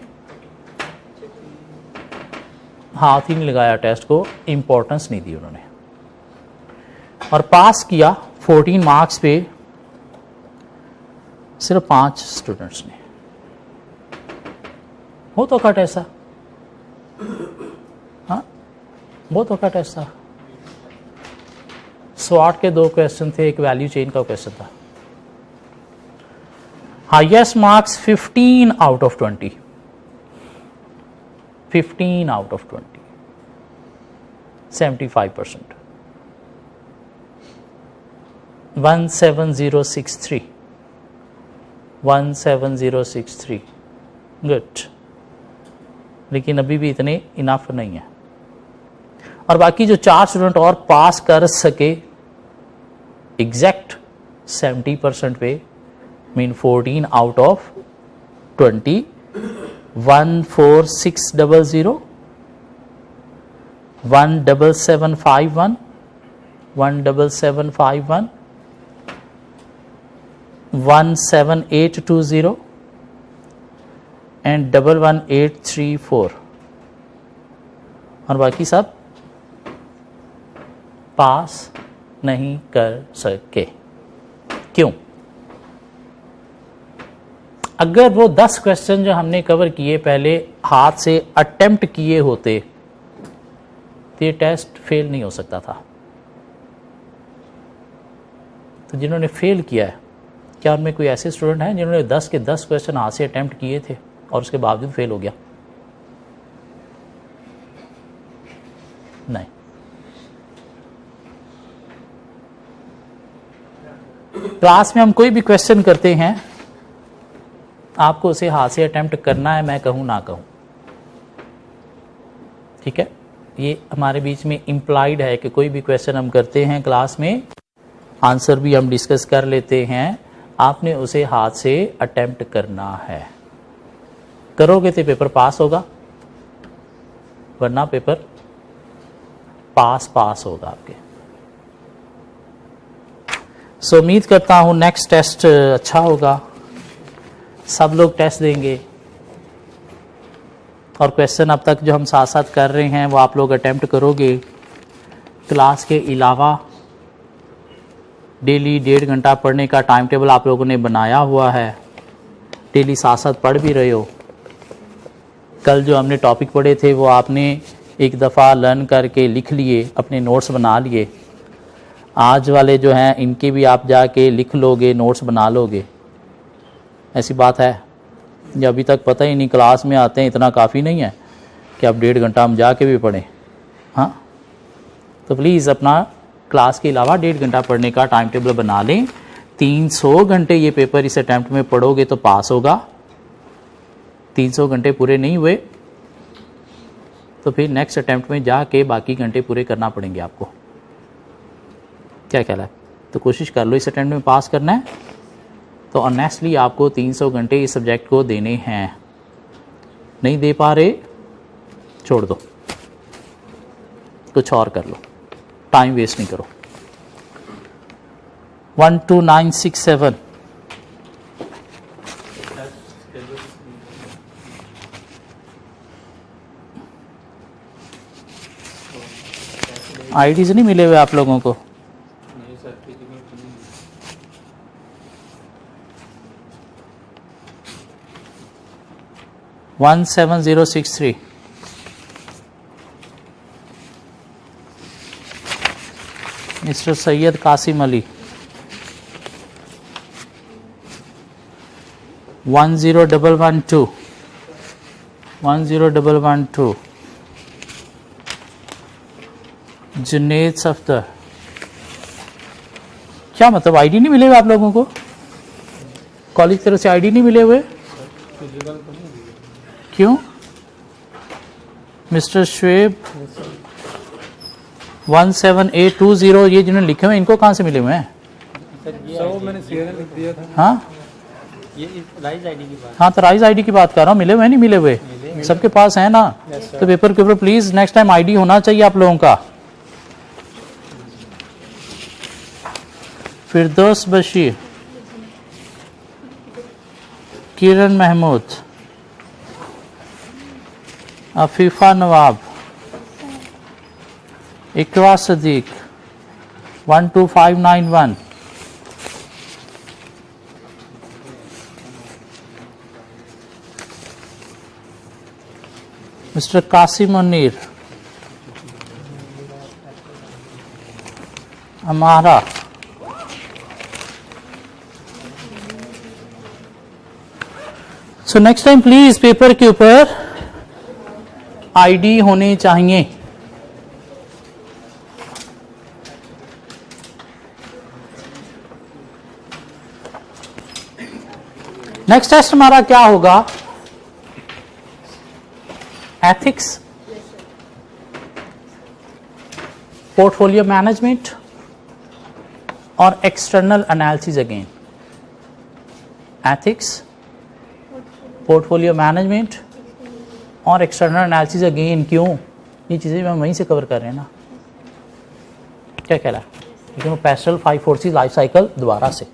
हाथ ही नहीं लगाया, टेस्ट को इंपॉर्टेंस नहीं दी उन्होंने। और पास किया 14 मार्क्स पे सिर्फ 5 स्टूडेंट्स ने। बहुत औखा टेस्ट था, हाँ बहुत औखा टेस्ट था। स्वॉट के 2 क्वेश्चन थे, एक वैल्यू चेन का क्वेश्चन था। Highest marks 15 out of 20, 15 out of 20, 75%। 17063, 17063, good. लेकिन अभी भी इतने इनफ नहीं है। और बाकी जो 4 स्टूडेंट और पास कर सके एग्जैक्ट 70% पे, मीन 14 आउट ऑफ 20, 14600, 17751, 17751, 17820 एंड 11834। और बाकी सब पास नहीं कर सके। क्यों? अगर वो 10 क्वेश्चन जो हमने कवर किए पहले हाथ से अटेम्प्ट किए होते तो ये टेस्ट फेल नहीं हो सकता था। तो जिन्होंने फेल किया है, क्या उनमें कोई ऐसे स्टूडेंट हैं जिन्होंने 10 के 10 क्वेश्चन हाथ से अटेम्प्ट किए थे और उसके बावजूद फेल हो गया? नहीं। क्लास में हम कोई भी क्वेश्चन करते हैं, आपको उसे हाथ से अटेम्प्ट करना है, मैं कहूं ना कहूं, ठीक है। ये हमारे बीच में इम्प्लाइड है कि कोई भी क्वेश्चन हम करते हैं क्लास में, आंसर भी हम डिस्कस कर लेते हैं, आपने उसे हाथ से अटेम्प्ट करना है। करोगे तो पेपर पास होगा, वरना पेपर पास होगा आपके। सो उम्मीद करता हूं नेक्स्ट टेस्ट अच्छा होगा, सब लोग टेस्ट देंगे और क्वेश्चन अब तक जो हम साथ साथ कर रहे हैं वो आप लोग अटेम्प्ट करोगे। क्लास के अलावा डेली 1.5 घंटा पढ़ने का टाइम टेबल आप लोगों ने बनाया हुआ है, डेली साथ साथ पढ़ भी रहे हो। कल जो हमने टॉपिक पढ़े थे वो आपने एक दफ़ा लर्न करके लिख लिए, अपने नोट्स बना लिए। आज वाले जो हैं इनके भी आप जाके लिख लोगे, नोट्स बना लोगे। ऐसी बात है, ये अभी तक पता ही नहीं, क्लास में आते हैं इतना काफ़ी नहीं है कि आप 1.5 घंटा हम जाके भी पढ़ें। हाँ, तो प्लीज़ अपना क्लास के अलावा 1.5 घंटा पढ़ने का टाइम टेबल बना लें। 300 घंटे ये पेपर इस अटैम्प्ट में पढ़ोगे तो पास होगा। 300 घंटे पूरे नहीं हुए तो फिर नेक्स्ट अटैम्प्ट में जाके बाकी घंटे पूरे करना पड़ेंगे आपको। क्या ख्याल है? तो कोशिश कर लो इस अटैम्प्ट में पास करना है तो ऑनेस्टली आपको 300 घंटे इस सब्जेक्ट को देने हैं। नहीं दे पा रहे, छोड़ दो, कुछ और कर लो, टाइम वेस्ट नहीं करो। 12967 आईडीज नहीं मिले हुए आप लोगों को? 17063 मिस्टर सैयद कासिम अली। 10112 10112 जुनेद सफ्तर, क्या मतलब आईडी नहीं मिले हुए आप लोगों को? कॉलेज की तरफ से आईडी नहीं मिले हुए? क्यों? मिस्टर शुएब 17820 ये जिन्होंने लिखे हुए इनको कहाँ से मिले हुए हैं?
मैंने सीरियल लिख दिया था।
हाँ
ये राइज आईडी की बात।
हाँ, तो राइज आईडी की बात कर रहा हूँ। मिले हुए नहीं मिले हुए? सबके पास है ना? तो पेपर के ऊपर प्लीज नेक्स्ट टाइम आईडी होना चाहिए आप लोगों का। फिरदौस बशीर, किरण महमूद, अफीफा नवाब, इकरा सदीक 12591, मिस्टर कासिम मुनीर, हमारा so next time please paper के ऊपर आईडी होने चाहिए। नेक्स्ट टेस्ट हमारा क्या होगा? एथिक्स, पोर्टफोलियो मैनेजमेंट और external analysis again. Ethics, portfolio management और एक्सटर्नल एनालिसिस अगेन। क्यों? ये चीज़ें हम वहीं से कवर कर रहे हैं ना। क्या कह रहा है? लेकिन वो पैस्टल 5 फोर्सेस लाइफ साइकिल दोबारा से